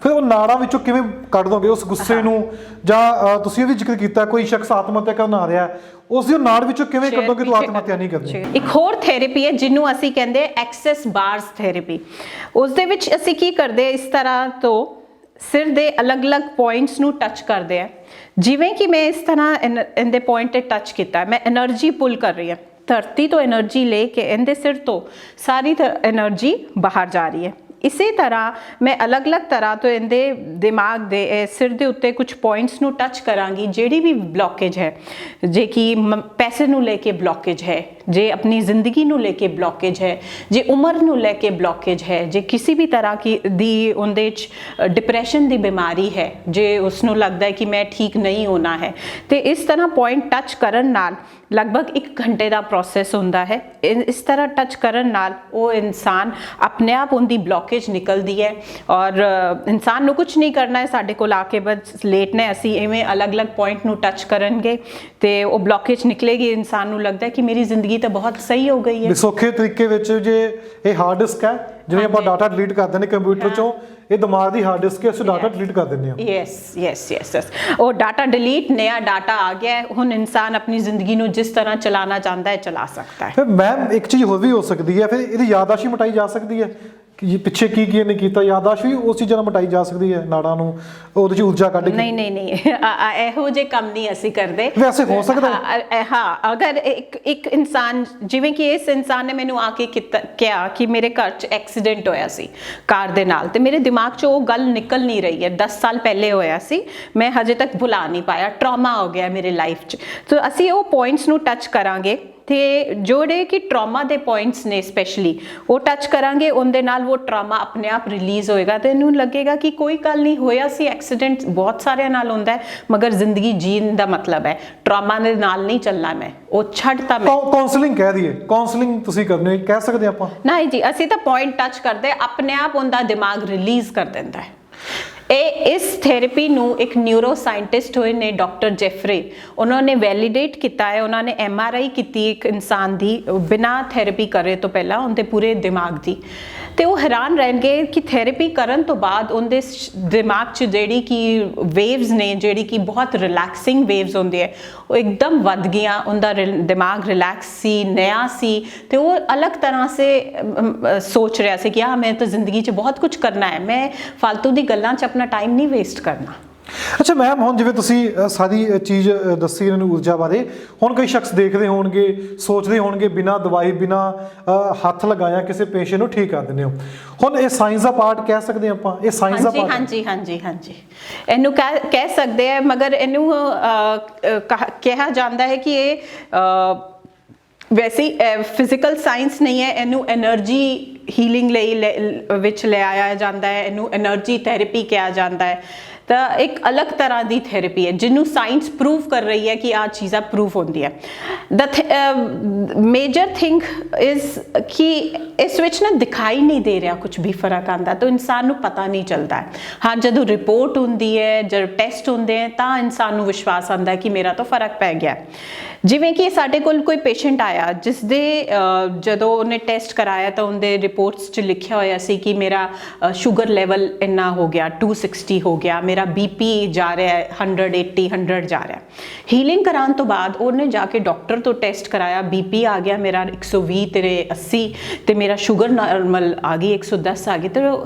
Speaker 2: ਫਿਰ ਉਹ ਨਾੜਾਂ ਵਿੱਚੋਂ ਕਿਵੇਂ ਕੱਢ ਦੋਗੇ ਉਸ ਗੁੱਸੇ ਨੂੰ? ਜਾਂ ਤੁਸੀਂ ਇਹ ਵੀ ਜ਼ਿਕਰ ਕੀਤਾ ਕੋਈ ਸ਼ਖਸ ਆਤਮ ਹੱਤਿਆ ਕਰਨ ਆ ਰਿਹਾ, ਉਸ ਦੀ ਨਾੜ ਵਿੱਚੋਂ ਕਿਵੇਂ ਕੱਢੋਗੇ ਤੂੰ ਆਤਮ ਹੱਤਿਆ ਨਹੀਂ ਕਰਨੀ?
Speaker 1: ਇੱਕ ਹੋਰ ਥੈਰੇਪੀ ਹੈ ਜਿਹਨੂੰ ਅਸੀਂ ਕਹਿੰਦੇ ਐਕਸੈਸ ਬਾਰਸ ਥੈਰੇਪੀ। ਉਸ ਦੇ ਵਿੱਚ ਅਸੀਂ ਕੀ ਕਰਦੇ ਹਾਂ, ਇਸ ਤਰ੍ਹਾਂ ਤੋਂ ਸਿਰ ਦੇ ਅਲੱਗ-ਅਲੱਗ ਪੁਆਇੰਟਸ ਨੂੰ ਟੱਚ ਕਰਦੇ ਆ। ਜਿਵੇਂ ਕਿ ਮੈਂ ਇਸ ਤਰ੍ਹਾਂ ਇਹਦੇ ਪੁਆਇੰਟ ਤੇ ਟੱਚ ਕੀਤਾ, ਮੈਂ એનર્ਜੀ ਪੁੱਲ ਕਰ ਰਹੀ ਹਾਂ, ਧਰਤੀ ਤੋਂ એનર્ਜੀ ਲੈ ਕੇ ਇਹਦੇ ਸਿਰ ਤੋਂ ਸਾਰੀ એનર્ਜੀ ਬਾਹਰ ਜਾ ਰਹੀ ਹੈ। ਇਸੇ ਤਰ੍ਹਾਂ ਮੈਂ ਅਲੱਗ-ਅਲੱਗ ਤਰ੍ਹਾਂ ਤੋਂ ਇਹਦੇ ਦਿਮਾਗ ਦੇ ਸਿਰ ਦੇ ਉੱਤੇ ਕੁਝ ਪੁਆਇੰਟਸ ਨੂੰ ਟੱਚ ਕਰਾਂਗੀ। ਜਿਹੜੀ ਵੀ ਬਲੌਕੇਜ ਹੈ, ਜੇ ਕਿ ਪੈਸੇ ਨੂੰ ਲੈ ਕੇ ਬਲੌਕੇਜ ਹੈ, ਜੇ ਆਪਣੀ ਜ਼ਿੰਦਗੀ ਨੂੰ ਲੈ ਕੇ ਬਲੌਕੇਜ ਹੈ, ਜੇ ਉਮਰ ਨੂੰ ਲੈ ਕੇ ਬਲੌਕੇਜ ਹੈ, ਜੇ ਕਿਸੇ ਵੀ ਤਰ੍ਹਾਂ ਦੀ ਉਹਦੇ 'ਚ ਡਿਪਰੈਸ਼ਨ ਦੀ ਬਿਮਾਰੀ ਹੈ, ਜੇ ਉਸ ਨੂੰ ਲੱਗਦਾ ਹੈ ਕਿ ਮੈਂ ਠੀਕ ਨਹੀਂ ਹੋਣਾ ਹੈ, ਤੇ ਇਸ ਤਰ੍ਹਾਂ ਪੁਆਇੰਟ ਟੱਚ ਕਰਨ ਨਾਲ ਲਗਭਗ 1 ਘੰਟੇ ਦਾ ਪ੍ਰੋਸੈਸ ਹੁੰਦਾ ਹੈ। ਇਸ ਤਰ੍ਹਾਂ ਟੱਚ ਕਰਨ ਨਾਲ ਉਹ ਇਨਸਾਨ ਆਪਣੇ ਆਪ ਉਹਦੀ ਬਲੌਕੇਜ ਨਿਕਲਦੀ ਹੈ। ਔਰ ਇਨਸਾਨ ਨੂੰ ਕੁਝ ਨਹੀਂ ਕਰਨਾ ਹੈ, ਸਾਡੇ ਕੋਲ ਆ ਕੇ ਬਸ ਲੇਟਣਾ ਹੈ, ਅਸੀਂ ਇਵੇਂ ਅਲੱਗ-ਅਲੱਗ ਪੁਆਇੰਟ ਨੂੰ ਟੱਚ ਕਰਨਗੇ ਤੇ ਉਹ ਬਲੌਕੇਜ ਨਿਕਲੇਗੀ। ਇਨਸਾਨ ਨੂੰ ਲੱਗਦਾ ਹੈ ਕਿ ਮੇਰੀ ਜ਼ਿੰਦਗੀ ਤਾਂ ਬਹੁਤ ਸਹੀ ਹੋ ਗਈ ਹੈ।
Speaker 2: ਸੌਖੇ ਤਰੀਕੇ ਵਿੱਚ ਜੇ ਇਹ ਹਾਰਡ ਡਿਸਕ ਹੈ, ਜਿਵੇਂ ਆਪਾਂ ਡਾਟਾ ਡਿਲੀਟ ਕਰਦੇ ਨੇ ਕੰਪਿਊਟਰ ਚੋਂ, ਇਹ ਦਿਮਾਗ ਦੀ ਹਾਰਡ ਡਿਸਕ ਹੈ, ਅਸੀਂ ਡਾਟਾ ਡਿਲੀਟ ਕਰ ਦਿੰਦੇ ਹਾਂ।
Speaker 1: ਯੈਸ ਉਹ ਡਾਟਾ ਡਿਲੀਟ, ਨया ਡਾਟਾ ਆ ਗਿਆ ਹੈ, ਹੁਣ ਇਨਸਾਨ ਆਪਣੀ ਜ਼ਿੰਦਗੀ ਨੂੰ ਜਿਸ ਤਰ੍ਹਾਂ ਚਲਾਉਣਾ ਚਾਹੁੰਦਾ ਹੈ ਚਲਾ ਸਕਦਾ ਹੈ।
Speaker 2: ਫਿਰ ਮੈਮ ਇੱਕ ਚੀਜ਼ ਹੋਰ ਵੀ ਹੋ ਸਕਦੀ ਹੈ, ਫਿਰ ਇਹਦੀ ਯਾਦਾਸ਼ਤ ਹੀ ਮਿਟਾਈ ਜਾ ਸਕਦੀ ਹੈ ਕਿ ਪਿੱਛੇ ਕੀ ਕੀ ਇਹਨੇ ਕੀਤਾ, ਯਾਦਾਸ਼ਤ ਵੀ ਉਸ ਚੀਜ਼ਾਂ ਨਾਲ ਮਿਟਾਈ ਜਾ ਸਕਦੀ ਹੈ, ਨਾੜਾਂ ਨੂੰ ਉਹਦੇ 'ਚ ਊਰਜਾ ਕੱਢ ਕੇ? ਨਹੀਂ
Speaker 1: ਇਹੋ ਜਿਹੇ ਕੰਮ ਨਹੀਂ ਅਸੀਂ ਕਰਦੇ।
Speaker 2: ਵੈਸੇ ਹੋ ਸਕਦਾ
Speaker 1: ਹਾਂ, ਅਗਰ ਇੱਕ ਇਨਸਾਨ, ਜਿਵੇਂ ਕਿ ਇਸ ਇਨਸਾਨ ਨੇ ਮੈਨੂੰ ਆ ਕੇ ਕਿਹਾ ਕਿ ਮੇਰੇ ਘਰ 'ਚ ਐਕਸੀਡੈਂਟ ਹੋਇਆ ਸੀ ਕਾਰ ਦੇ ਨਾਲ, ਤੇ ਮੇਰੇ ਦਿਮਾਗ 'ਚੋਂ ਉਹ ਗੱਲ ਨਿਕਲ ਨਹੀਂ ਰਹੀ ਹੈ। 10 ਸਾਲ ਪਹਿਲੇ ਹੋਇਆ ਸੀ, ਮੈਂ ਹਜੇ ਤੱਕ ਭੁਲਾ ਨਹੀਂ ਪਾਇਆ, ਟਰਾਮਾ ਹੋ ਗਿਆ ਮੇਰੇ ਲਾਈਫ 'ਚ। ਤਾਂ ਅਸੀਂ ਉਹ ਪੁਆਇੰਟਸ ਨੂੰ ਟੱਚ ਕਰਾਂਗੇ, ਤੇ ਜਿਹੜੇ ਕਿ ਟਰਾਮਾ ਦੇ ਪੁਆਇੰਟਸ ਨੇ ਸਪੈਸ਼ਲੀ ਉਹ ਟੱਚ ਕਰਾਂਗੇ, ਉਹਦੇ ਨਾਲ ਉਹ ਟਰਾਮਾ ਆਪਣੇ ਆਪ ਰਿਲੀਜ਼ ਹੋਏਗਾ ਤੇ ਇਹਨੂੰ ਲੱਗੇਗਾ ਕਿ ਕੋਈ ਗੱਲ ਨਹੀਂ ਹੋਇਆ ਸੀ। ਐਕਸੀਡੈਂਟ ਬਹੁਤ ਸਾਰਿਆਂ ਨਾਲ ਹੁੰਦਾ ਹੈ, ਮਗਰ ਜ਼ਿੰਦਗੀ ਜੀਣ ਦਾ ਮਤਲਬ ਹੈ ਟਰਾਮਾ ਦੇ ਨਾਲ ਨਹੀਂ ਚੱਲਣਾ, ਮੈਂ ਉਹ ਛੱਡਤਾ। ਮੈਂ
Speaker 2: ਕਾਉਂਸਲਿੰਗ ਕਹਿ ਦਈਏ, ਕਾਉਂਸਲਿੰਗ ਤੁਸੀਂ ਕਰਨੇ ਕਹਿ ਸਕਦੇ ਆਪਾਂ? ਨਹੀਂ
Speaker 1: ਜੀ, ਅਸੀਂ ਤਾਂ ਪੁਆਇੰਟ ਟੱਚ ਕਰਦੇ, ਆਪਣੇ ਆਪ ਉਹਦਾ ਦਿਮਾਗ ਰਿਲੀਜ਼ ਕਰ ਦਿੰਦਾ ਹੈ। ਇਸ ਥੈਰੇਪੀ ਨੂੰ ਇੱਕ ਨਿਊਰੋ ਸਾਇੰਟਿਸਟ ਹੋਏ ਨੇ ਡਾਕਟਰ ਜੈਫਰੇ, ਉਹਨਾਂ ਨੇ ਵੈਲੀਡੇਟ ਕੀਤਾ ਹੈ। ਉਹਨਾਂ ਨੇ MRI ਕੀਤੀ ਇੱਕ ਇਨਸਾਨ ਦੀ ਬਿਨਾਂ ਥੈਰੇਪੀ ਕਰੇ ਤੋਂ ਪਹਿਲਾਂ ਉਹਦੇ ਪੂਰੇ ਦਿਮਾਗ ਦੀ, ਤੇ ਉਹ ਹੈਰਾਨ ਰਹਿਣਗੇ ਕਿ ਥੈਰੇਪੀ ਕਰਨ ਤੋਂ ਬਾਅਦ ਉਹਦੇ ਦਿਮਾਗ 'ਚ ਜਿਹੜੀ ਕਿ ਵੇਵਸ ਨੇ, ਜਿਹੜੀ ਕਿ ਬਹੁਤ ਰਿਲੈਕਸਿੰਗ ਵੇਵਸ ਹੁੰਦੇ ਹੈ, ਉਹ ਇੱਕਦਮ ਵੱਧ ਗਈਆਂ। ਉਹਦਾ ਦਿਮਾਗ ਰਿਲੈਕਸ ਸੀ, ਨया ਸੀ, ਤੇ ਉਹ ਅਲੱਗ ਤਰ੍ਹਾਂ ਸੇ ਸੋਚ ਰਿਹਾ ਸੀ ਕਿ ਹਾਂ ਮੈਂ ਤਾਂ ਜ਼ਿੰਦਗੀ 'ਚ ਬਹੁਤ ਕੁਝ ਕਰਨਾ ਹੈ, ਮੈਂ ਫालतू ਦੀ ਗੱਲਾਂ 'ਚ ਆਪਣਾ ਟਾਈਮ ਨਹੀਂ ਵੇਸਟ ਕਰਨਾ।
Speaker 2: ਅੱਛਾ ਮੈਮ, ਹੁਣ ਜਿਵੇਂ ਤੁਸੀਂ ਸਾਰੀ ਚੀਜ਼ ਦੱਸੀ ਇਹਨਾਂ ਨੂੰ ਊਰਜਾ ਬਾਰੇ, ਹੁਣ ਕਈ ਸ਼ਖਸ ਦੇਖਦੇ ਹੋਣਗੇ, ਸੋਚਦੇ ਹੋਣਗੇ ਬਿਨਾਂ ਦਵਾਈ, ਬਿਨਾਂ ਹੱਥ ਲਗਾਇਆ ਕਿਸੇ ਪੇਸ਼ੈਂਟ ਨੂੰ ਠੀਕ ਕਰ ਦਿੰਦੇ ਹੋ। ਹੁਣ ਇਹ ਸਾਇੰਸ ਦਾ ਪਾਰਟ ਕਹਿ ਸਕਦੇ ਆਪਾਂ? ਇਹ ਸਾਇੰਸ ਦਾ ਪਾਰਟ? ਹਾਂਜੀ, ਇਹਨੂੰ ਕਹਿ ਸਕਦੇ ਆ, ਮਗਰ ਇਹਨੂੰ ਕਿਹਾ ਜਾਂਦਾ ਹੈ ਕਿ ਇਹ ਵੈਸੇ ਫਿਜ਼ੀਕਲ ਸਾਇੰਸ ਨਹੀਂ ਹੈ, ਇਹਨੂੰ એનર્ਜੀ ਹੀਲਿੰਗ ਲਈ ਵਿੱਚ ਲੈ ਆਇਆ ਜਾਂਦਾ ਹੈ, ਇਹਨੂੰ એનર્ਜੀ ਥੈਰੇਪੀ ਕਿਹਾ ਜਾਂਦਾ ਹੈ। ਤਾਂ ਇੱਕ ਅਲੱਗ ਤਰ੍ਹਾਂ ਦੀ ਥੈਰੇਪੀ ਹੈ ਜਿਹਨੂੰ ਸਾਇੰਸ ਪ੍ਰੂਵ ਕਰ ਰਹੀ ਹੈ ਕਿ ਆਹ ਚੀਜ਼ਾਂ ਪ੍ਰੂਵ ਹੁੰਦੀਆਂ। ਮੇਜਰ ਥਿੰਗ ਇਜ਼ ਕਿ ਇਸ ਵਿੱਚ ਨਾ ਦਿਖਾਈ ਨਹੀਂ ਦੇ ਰਿਹਾ ਕੁਝ ਵੀ ਫਰਕ ਆਉਂਦਾ, ਤਾਂ ਇਨਸਾਨ ਨੂੰ ਪਤਾ ਨਹੀਂ ਚੱਲਦਾ। ਹਾਂ, ਜਦੋਂ ਰਿਪੋਰਟ ਹੁੰਦੀ ਹੈ, ਜਦ ਟੈਸਟ ਹੁੰਦੇ ਹੈ, ਤਾਂ ਇਨਸਾਨ ਨੂੰ ਵਿਸ਼ਵਾਸ ਆਉਂਦਾ ਕਿ ਮੇਰਾ ਤਾਂ ਫਰਕ ਪੈ ਗਿਆ। ਜਿਵੇਂ ਕਿ ਸਾਡੇ ਕੋਲ ਕੋਈ ਪੇਸ਼ੈਂਟ ਆਇਆ ਜਿਸ ਦੇ ਜਦੋਂ ਉਹਨੇ ਟੈਸਟ ਕਰਾਇਆ ਤਾਂ ਉਹਦੇ ਰਿਪੋਰਟਸ 'ਚ ਲਿਖਿਆ ਹੋਇਆ ਸੀ ਕਿ ਮੇਰਾ ਸ਼ੂਗਰ ਲੈਵਲ ਇੰਨਾ ਹੋ ਗਿਆ, 260 ਹੋ ਗਿਆ, ਮੇਰਾ
Speaker 1: ਮੇਰਾ ਬੀਪੀ ਜਾ ਰਿਹਾ ਹੈ 180 100 ਜਾ ਰਿਹਾ। ਹੀਲਿੰਗ ਕਰਾਉਣ ਤੋਂ ਬਾਅਦ ਉਹਨੇ ਜਾ ਕੇ ਡਾਕਟਰ ਤੋਂ ਟੈਸਟ ਕਰਾਇਆ, ਬੀਪੀ ਆ ਗਿਆ ਮੇਰਾ 120 ਤੇ 80 ਤੇ ਮੇਰਾ ਸ਼ੂਗਰ ਨਾਰਮਲ ਆ ਗਈ 110 ਆ ਗਈ। ਤੇ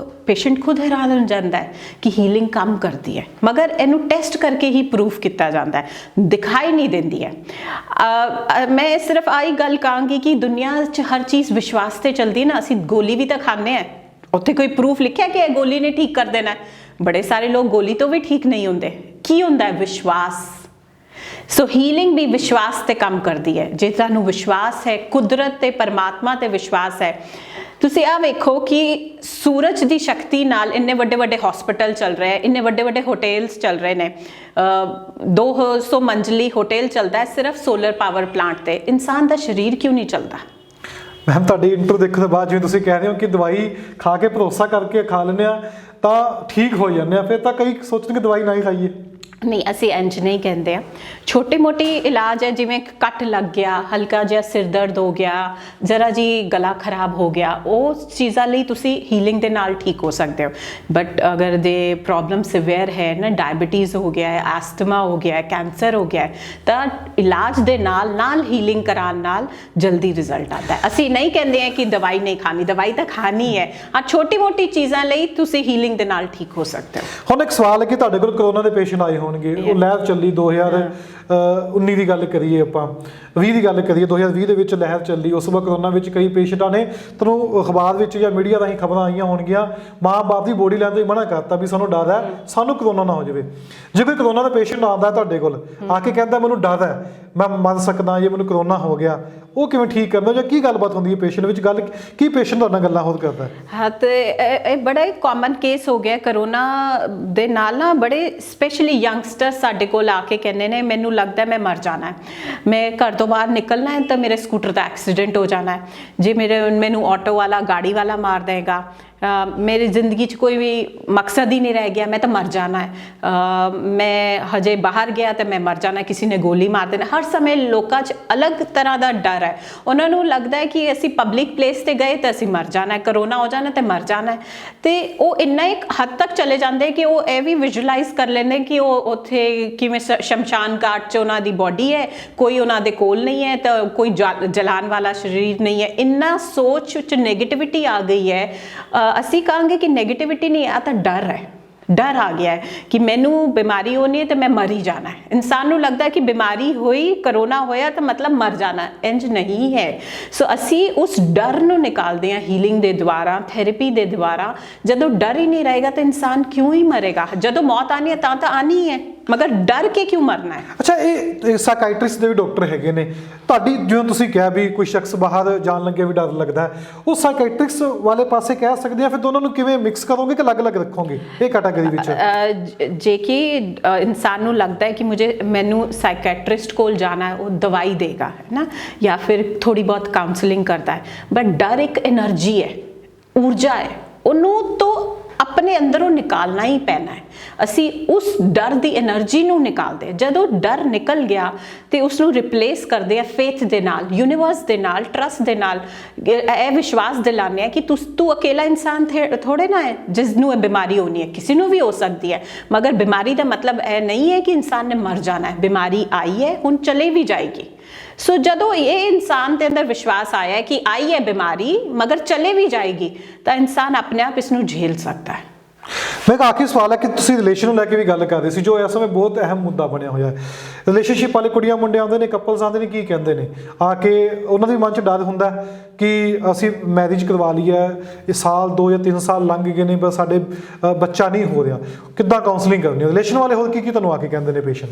Speaker 1: ਪੇਸ਼ੈਂਟ ਖੁਦ ਹੈਰਾਨ ਹੋ ਜਾਂਦਾ ਹੈ ਕਿ ਹੀਲਿੰਗ ਕੰਮ ਕਰਦੀ ਹੈ, ਮਗਰ ਇਹਨੂੰ ਟੈਸਟ ਕਰਕੇ ਹੀ ਪ੍ਰੂਫ ਕੀਤਾ ਜਾਂਦਾ ਹੈ, ਦਿਖਾਈ ਨਹੀਂ ਦਿੰਦੀ ਹੈ। ਮੈਂ ਸਿਰਫ ਆਹੀ ਗੱਲ ਕਹਾਂਗੀ ਕਿ ਦੁਨੀਆ 'ਚ ਹਰ ਚੀਜ਼ ਵਿਸ਼ਵਾਸ ਤੇ ਚਲਦੀ ਨਾ। ਅਸੀਂ ਗੋਲੀ ਵੀ ਤਾਂ ਖਾਂਦੇ ਹਾਂ, ਉੱਥੇ ਕੋਈ ਪ੍ਰੂਫ ਲਿਖਿਆ ਕਿ ਇਹ ਗੋਲੀ ਨੇ ਠੀਕ ਕਰ ਦੇਣਾ? ਬੜੇ ਸਾਰੇ ਲੋਕ ਗੋਲੀ ਤੋਂ ਵੀ ਠੀਕ ਨਹੀਂ ਹੁੰਦੇ। ਕੀ ਹੁੰਦਾ ਹੈ? ਵਿਸ਼ਵਾਸ। ਸੋ ਹੀਲਿੰਗ ਵੀ ਵਿਸ਼ਵਾਸ ਤੇ ਕੰਮ ਕਰਦੀ ਹੈ। ਜੇ ਤੁਹਾਨੂੰ ਵਿਸ਼ਵਾਸ ਹੈ, ਕੁਦਰਤ ਤੇ ਪਰਮਾਤਮਾ ਤੇ ਵਿਸ਼ਵਾਸ ਹੈ, ਤੁਸੀਂ ਆ ਵੇਖੋ ਕਿ ਸੂਰਜ ਦੀ ਸ਼ਕਤੀ ਨਾਲ ਇੰਨੇ ਵੱਡੇ ਵੱਡੇ ਹਸਪੀਟਲ ਚੱਲ ਰਹੇ, ਇੰਨੇ ਵੱਡੇ ਵੱਡੇ ਹੋਟਲਸ ਚੱਲ ਰਹੇ ਨੇ। 200 ਮੰਜ਼ਲੀ ਹੋਟਲ ਚੱਲਦਾ ਹੈ ਸਿਰਫ ਸੋਲਰ ਪਾਵਰ ਪਲਾਂਟ ਤੇ। ਇਨਸਾਨ ਦਾ ਸਰੀਰ ਕਿਉਂ ਨਹੀਂ ਚੱਲਦਾ?
Speaker 2: ਮੈਮ ਤੁਹਾਡੀ ਇੰਟਰਵਿਊ ਦੇਖਣ ਤੋਂ ਬਾਅਦ ਜਿਵੇਂ ਤੁਸੀਂ ਕਹਿ ਰਹੇ ਹੋ ਕਿ ਦਵਾਈ ਖਾ ਕੇ ਭਰੋਸਾ ਕਰਕੇ ਖਾ ਲੈਂਦੇ ਆ ਤਾਂ ਠੀਕ ਹੋ ਜਾਂਦੇ ਆ, ਫਿਰ ਤਾਂ ਕਈ ਸੋਚਣਗੇ ਦਵਾਈ ਨਾ ਹੀ ਖਾਈਏ।
Speaker 1: ਨਹੀਂ, ਅਸੀਂ ਇੰਜ ਨਹੀਂ ਕਹਿੰਦੇ ਆ। ਛੋਟੇ ਮੋਟੀ ਇਲਾਜ ਹੈ, ਜਿਵੇਂ ਕੱਟ ਲੱਗ ਗਿਆ, ਹਲਕਾ ਜਿਹਾ ਸਿਰ ਦਰਦ ਹੋ ਗਿਆ, ਜ਼ਰਾ ਜੀ ਗਲਾ ਖਰਾਬ ਹੋ ਗਿਆ, ਉਹ ਚੀਜ਼ਾਂ ਲਈ ਤੁਸੀਂ ਹੀਲਿੰਗ ਦੇ ਨਾਲ ਠੀਕ ਹੋ ਸਕਦੇ ਹੋ। ਬਟ ਅਗਰ ਦੇ ਪ੍ਰੋਬਲਮ ਸਿਵੀਅਰ ਹੈ ਨਾ, ਡਾਇਬੀਟੀਜ਼ ਹੋ ਗਿਆ ਹੈ, ਐਸਥਮਾ ਹੋ ਗਿਆ ਹੈ, ਕੈਂਸਰ ਹੋ ਗਿਆ ਹੈ, ਤਾਂ ਇਲਾਜ ਦੇ ਨਾਲ ਨਾਲ ਹੀਲਿੰਗ ਕਰਾਉਣ ਨਾਲ ਜਲਦੀ ਰਿਜ਼ਲਟ ਆਉਂਦਾ ਹੈ। ਅਸੀਂ ਨਹੀਂ ਕਹਿੰਦੇ ਆ ਕਿ ਦਵਾਈ ਨਹੀਂ ਖਾਣੀ, ਦਵਾਈ ਤਾਂ ਖਾਣੀ ਹੈ। ਹਾਂ, ਛੋਟੀ ਮੋਟੀ ਚੀਜ਼ਾਂ ਲਈ ਤੁਸੀਂ ਹੀਲਿੰਗ ਦੇ ਨਾਲ ਠੀਕ ਹੋ ਸਕਦੇ ਹੋ।
Speaker 2: ਹੁਣ ਇੱਕ ਸਵਾਲ ਹੈ ਕਿ ਤੁਹਾਡੇ ਕੋਲ ਕਰੋਨਾ ਦੇ ਪੇਸ਼ੈਂਟ ਆਏ ਹੋਣਗੇ, ਉਹ ਲਹਿਰ ਚੱਲੀ 2019 ਦੀ ਗੱਲ ਕਰੀਏ, ਆਪਾਂ 20 ਦੀ ਗੱਲ ਕਰੀਏ, 2020 ਦੇ ਵਿੱਚ ਲਹਿਰ ਚੱਲੀ। ਉਸ ਤੋਂ ਬਾਅਦ ਕਰੋਨਾ ਵਿੱਚ ਕਈ ਪੇਸ਼ੈਂਟਾਂ ਨੇ, ਤੁਹਾਨੂੰ ਅਖਬਾਰ ਵਿੱਚ ਜਾਂ ਮੀਡੀਆ ਰਾਹੀਂ ਖਬਰਾਂ ਆਈਆਂ ਹੋਣਗੀਆਂ, ਮਾਂ-ਬਾਪ ਦੀ ਬੋਡੀ ਲੈਣ ਤੋਂ ਹੀ ਮਨਾ ਕਰਤਾ ਵੀ ਸਾਨੂੰ ਡਰ ਹੈ ਸਾਨੂੰ ਕਰੋਨਾ ਨਾ ਹੋ ਜਾਵੇ। ਜੇ ਕੋਈ ਕਰੋਨਾ ਦਾ ਪੇਸ਼ੈਂਟ ਆਉਂਦਾ ਤੁਹਾਡੇ ਕੋਲ ਆ ਕੇ ਕਹਿੰਦਾ ਮੈਨੂੰ ਡਰ ਹੈ, ਮੈਂ ਮੰਨ ਸਕਦਾ ਜੇ ਮੈਨੂੰ ਕਰੋਨਾ ਹੋ ਗਿਆ, ਉਹ ਕਿਵੇਂ ਠੀਕ ਕਰਨਾ ਜਾਂ ਕੀ ਗੱਲਬਾਤ ਹੁੰਦੀ ਹੈ ਪੇਸ਼ੈਂਟ ਵਿੱਚ? ਗੱਲ ਕੀ ਪੇਸ਼ੈਂਟ ਤੁਹਾਡੇ ਨਾਲ ਗੱਲਾਂ ਹੋਰ ਕਰਦਾ?
Speaker 1: ਹਾਂ, ਤੇ ਇਹ ਬੜਾ ਹੀ ਕਾਮਨ ਕੇਸ ਹੋ ਗਿਆ ਕਰੋਨਾ ਦੇ ਨਾਲ ਨਾ। ਬੜੇ ਸਪੈਸ਼ਲੀ ਯੰਗਸਟਰ ਸਾਡੇ ਕੋਲ ਆ ਕੇ ਕਹਿੰਦੇ ਨੇ ਮੈਨੂੰ ਲੱਗਦਾ ਮੈਂ ਮਰ ਜਾਣਾ ਹੈ, ਮੈਂ ਘਰ ਤੋਂ ਬਾਹਰ ਨਿਕਲਣਾ ਹੈ ਤਾਂ ਮੇਰੇ ਸਕੂਟਰ ਦਾ ਐਕਸੀਡੈਂਟ ਹੋ ਜਾਣਾ ਹੈ, ਜੇ ਮੈਨੂੰ ਆਟੋ ਵਾਲਾ ਗਾੜੀ ਵਾਲਾ ਮਾਰ ਦੇਗਾ, ਮੇਰੀ ਜ਼ਿੰਦਗੀ 'ਚ ਕੋਈ ਵੀ ਮਕਸਦ ਹੀ ਨਹੀਂ ਰਹਿ ਗਿਆ, ਮੈਂ ਤਾਂ ਮਰ ਜਾਣਾ ਹੈ, ਮੈਂ ਹਜੇ ਬਾਹਰ ਗਿਆ ਤਾਂ ਮੈਂ ਮਰ ਜਾਣਾ, ਕਿਸੇ ਨੇ ਗੋਲੀ ਮਾਰ ਦੇਣਾ। ਹਰ ਸਮੇਂ ਲੋਕਾਂ 'ਚ ਅਲੱਗ ਤਰ੍ਹਾਂ ਦਾ ਡਰ ਹੈ। ਉਹਨਾਂ ਨੂੰ ਲੱਗਦਾ ਹੈ ਕਿ ਅਸੀਂ ਪਬਲਿਕ ਪਲੇਸ ਤੇ ਗਏ ਤਾਂ ਅਸੀਂ ਮਰ ਜਾਣਾ ਹੈ, ਕਰੋਨਾ ਹੋ ਜਾਣਾ ਤੇ ਮਰ ਜਾਣਾ ਹੈ। ਤੇ ਉਹ ਇੰਨਾ ਇੱਕ ਹੱਦ ਤੱਕ ਚਲੇ ਜਾਂਦੇ ਕਿ ਉਹ ਇਹ ਵੀ ਵਿਜ਼ੂਅਲਾਈਜ਼ ਕਰ ਲੈਂਦੇ ਕਿ ਉਹ ਉੱਥੇ ਕਿਵੇਂ ਸ਼ਮਸ਼ਾਨ ਘਾਟ 'ਚ ਉਹਨਾਂ ਦੀ ਬੋਡੀ ਹੈ, ਕੋਈ ਉਹਨਾਂ ਦੇ ਕੋਲ ਨਹੀਂ ਹੈ, ਤਾਂ ਕੋਈ ਜਲਾਉਣ ਵਾਲਾ ਸਰੀਰ ਨਹੀਂ ਹੈ। ਇੰਨਾ ਸੋਚ 'ਚ ਨੈਗੇਟਿਵਿਟੀ ਆ ਗਈ ਹੈ। ਅਸੀਂ ਕਹਾਂਗੇ ਕਿ ਨੈਗੇਟਿਵਿਟੀ ਨਹੀਂ ਆ, ਤਾਂ ਡਰ ਹੈ। ਡਰ ਆ ਗਿਆ ਹੈ ਕਿ ਮੈਨੂੰ ਬਿਮਾਰੀ ਹੋਣੀ ਹੈ ਤੇ ਮੈਂ ਮਰ ਹੀ ਜਾਣਾ ਹੈ। ਇਨਸਾਨ ਨੂੰ ਲੱਗਦਾ ਕਿ ਬਿਮਾਰੀ ਹੋਈ, ਕਰੋਨਾ ਹੋਇਆ ਤਾਂ ਮਤਲਬ ਮਰ ਜਾਣਾ। ਇੰਜ ਨਹੀਂ ਹੈ। ਸੋ ਅਸੀਂ ਉਸ ਡਰ ਨੂੰ ਨਿਕਾਲਦੇ ਹਾਂ ਹੀਲਿੰਗ ਦੇ ਦੁਆਰਾ, ਥੈਰੇਪੀ ਦੇ ਦੁਆਰਾ। ਜਦੋਂ ਡਰ ਹੀ ਨਹੀਂ ਰਹੇਗਾ ਤਾਂ ਇਨਸਾਨ ਕਿਉਂ ਹੀ ਮਰੇਗਾ? ਜਦੋਂ ਮੌਤ ਆਣੀ ਹੈ ਤਾਂ ਆਣੀ ਹੈ, ਮਗਰ ਡਰ ਕੇ ਕਿਉਂ ਮਰਨਾ ਹੈ?
Speaker 2: ਅੱਛਾ, ਇਹ ਸਾਈਕਾਇਟ੍ਰਿਸਟ ਦੇ ਵੀ ਡਾਕਟਰ ਹੈਗੇ ਨੇ ਤੁਹਾਡੀ, ਜਿਵੇਂ ਤੁਸੀਂ ਕਿਹਾ ਵੀ ਕੋਈ ਸ਼ਖਸ ਬਾਹਰ ਜਾਣ ਲੱਗੇ ਵੀ ਡਰ ਲੱਗਦਾ, ਉਹ ਸਾਈਕਾਇਟ੍ਰਿਸਟ ਵਾਲੇ ਪਾਸੇ ਕਹਿ ਸਕਦੇ ਆ, ਫਿਰ ਦੋਨਾਂ ਨੂੰ ਕਿਵੇਂ ਮਿਕਸ ਕਰੋਗੇ ਕਿ ਅਲੱਗ-ਅਲੱਗ ਰੱਖੋਗੇ ਇਹ ਕੈਟਾਗਰੀ ਵਿੱਚ?
Speaker 1: ਜੇ ਕਿ ਇਨਸਾਨ ਨੂੰ ਲੱਗਦਾ ਹੈ ਕਿ ਮੈਨੂੰ ਸਾਈਕੈਟਰਿਸਟ ਕੋਲ ਜਾਣਾ ਹੈ, ਉਹ ਦਵਾਈ ਦੇਗਾ, ਹੈ ਨਾ, ਜਾਂ ਫਿਰ ਥੋੜੀ ਬਹੁਤ ਕਾਉਂਸਲਿੰਗ ਕਰਦਾ ਹੈ। ਬਟ ਡਰ ਇੱਕ એનર્ਜੀ ਹੈ, ਊਰਜਾ ਹੈ, ਉਹਨੂੰ ਤੋਂ ਆਪਣੇ ਅੰਦਰੋਂ ਨਿਕਾਲਣਾ ਹੀ ਪੈਣਾ ਹੈ। ਅਸੀਂ ਉਸ ਡਰ ਦੀ એનર્ਜੀ ਨੂੰ ਨਿਕਾਲਦੇ। ਜਦੋਂ ਡਰ ਨਿਕਲ ਗਿਆ ਤੇ ਉਸ ਨੂੰ ਰਿਪਲੇਸ ਕਰਦੇ ਆ ਫੇਥ ਦੇ ਨਾਲ, ਯੂਨੀਵਰਸ ਦੇ ਨਾਲ, ਟਰਸਟ ਦੇ ਨਾਲ। ਇਹ ਵਿਸ਼ਵਾਸ ਦਿਲਾਉਂਦੇ ਆ ਕਿ ਤੂੰ ਅਕੇਲਾ ਇਨਸਾਨ ਥੋੜੇ ਨਾ ਹੈ ਜਿਸ ਨੂੰ ਇਹ ਬਿਮਾਰੀ ਹੋਣੀ ਹੈ, ਕਿਸੇ ਨੂੰ ਵੀ ਹੋ ਸਕਦੀ ਹੈ। ਮਗਰ ਬਿਮਾਰੀ ਦਾ ਮਤਲਬ ਇਹ ਨਹੀਂ ਹੈ ਕਿ ਇਨਸਾਨ ਨੇ ਮਰ ਜਾਣਾ ਹੈ। ਬਿਮਾਰੀ ਆਈ ਹੈ, ਹੁਣ ਚਲੇ ਵੀ ਜਾਏਗੀ। ਸੋ ਜਦੋਂ ਇਹ ਇਨਸਾਨ ਦੇ ਅੰਦਰ ਵਿਸ਼ਵਾਸ ਆਇਆ ਹੈ ਕਿ ਆਈ ਹੈ ਬਿਮਾਰੀ ਮਗਰ ਚਲੇ ਵੀ ਜਾਏਗੀ, ਤਾਂ ਇਨਸਾਨ ਆਪਣੇ ਆਪ ਇਸ ਨੂੰ ਝੇਲ ਸਕਦਾ ਹੈ।
Speaker 2: ਮੈਂ ਇੱਕ ਆਖਰੀ ਸਵਾਲ ਹੈ ਕਿ ਤੁਸੀਂ ਰਿਲੇਸ਼ਨ ਨੂੰ ਲੈ ਕੇ ਵੀ ਗੱਲ ਕਰ ਰਹੇ ਸੀ, ਜੋ ਇਸ ਸਮੇਂ ਬਹੁਤ ਅਹਿਮ ਮੁੱਦਾ ਬਣਿਆ ਹੋਇਆ ਹੈ। ਰਿਲੇਸ਼ਨਸ਼ਿਪ ਵਾਲੇ ਕੁੜੀਆਂ ਮੁੰਡੇ ਆਉਂਦੇ ਨੇ, ਕਪਲਸ ਆਉਂਦੇ ਨੇ, ਕੀ ਕਹਿੰਦੇ ਨੇ ਆ ਕੇ, ਉਹਨਾਂ ਦੇ ਮਨ 'ਚ ਡਰ ਹੁੰਦਾ ਕਿ ਅਸੀਂ ਮੈਰਿਜ ਕਰਵਾ ਲਈ ਹੈ, ਇਹ ਸਾਲ 2 ਜਾਂ 3 ਸਾਲ ਲੰਘ ਗਏ ਨੇ, ਬਸ ਸਾਡੇ ਬੱਚਾ ਨਹੀਂ ਹੋ ਰਿਹਾ, ਕਿੱਦਾਂ ਕਾਉਂਸਲਿੰਗ ਕਰਨੀ? ਰਿਲੇਸ਼ਨ ਵਾਲੇ ਹੋਰ ਕੀ ਤੁਹਾਨੂੰ ਆ ਕੇ ਕਹਿੰਦੇ ਨੇ ਪੇਸ਼ੈਂਟ?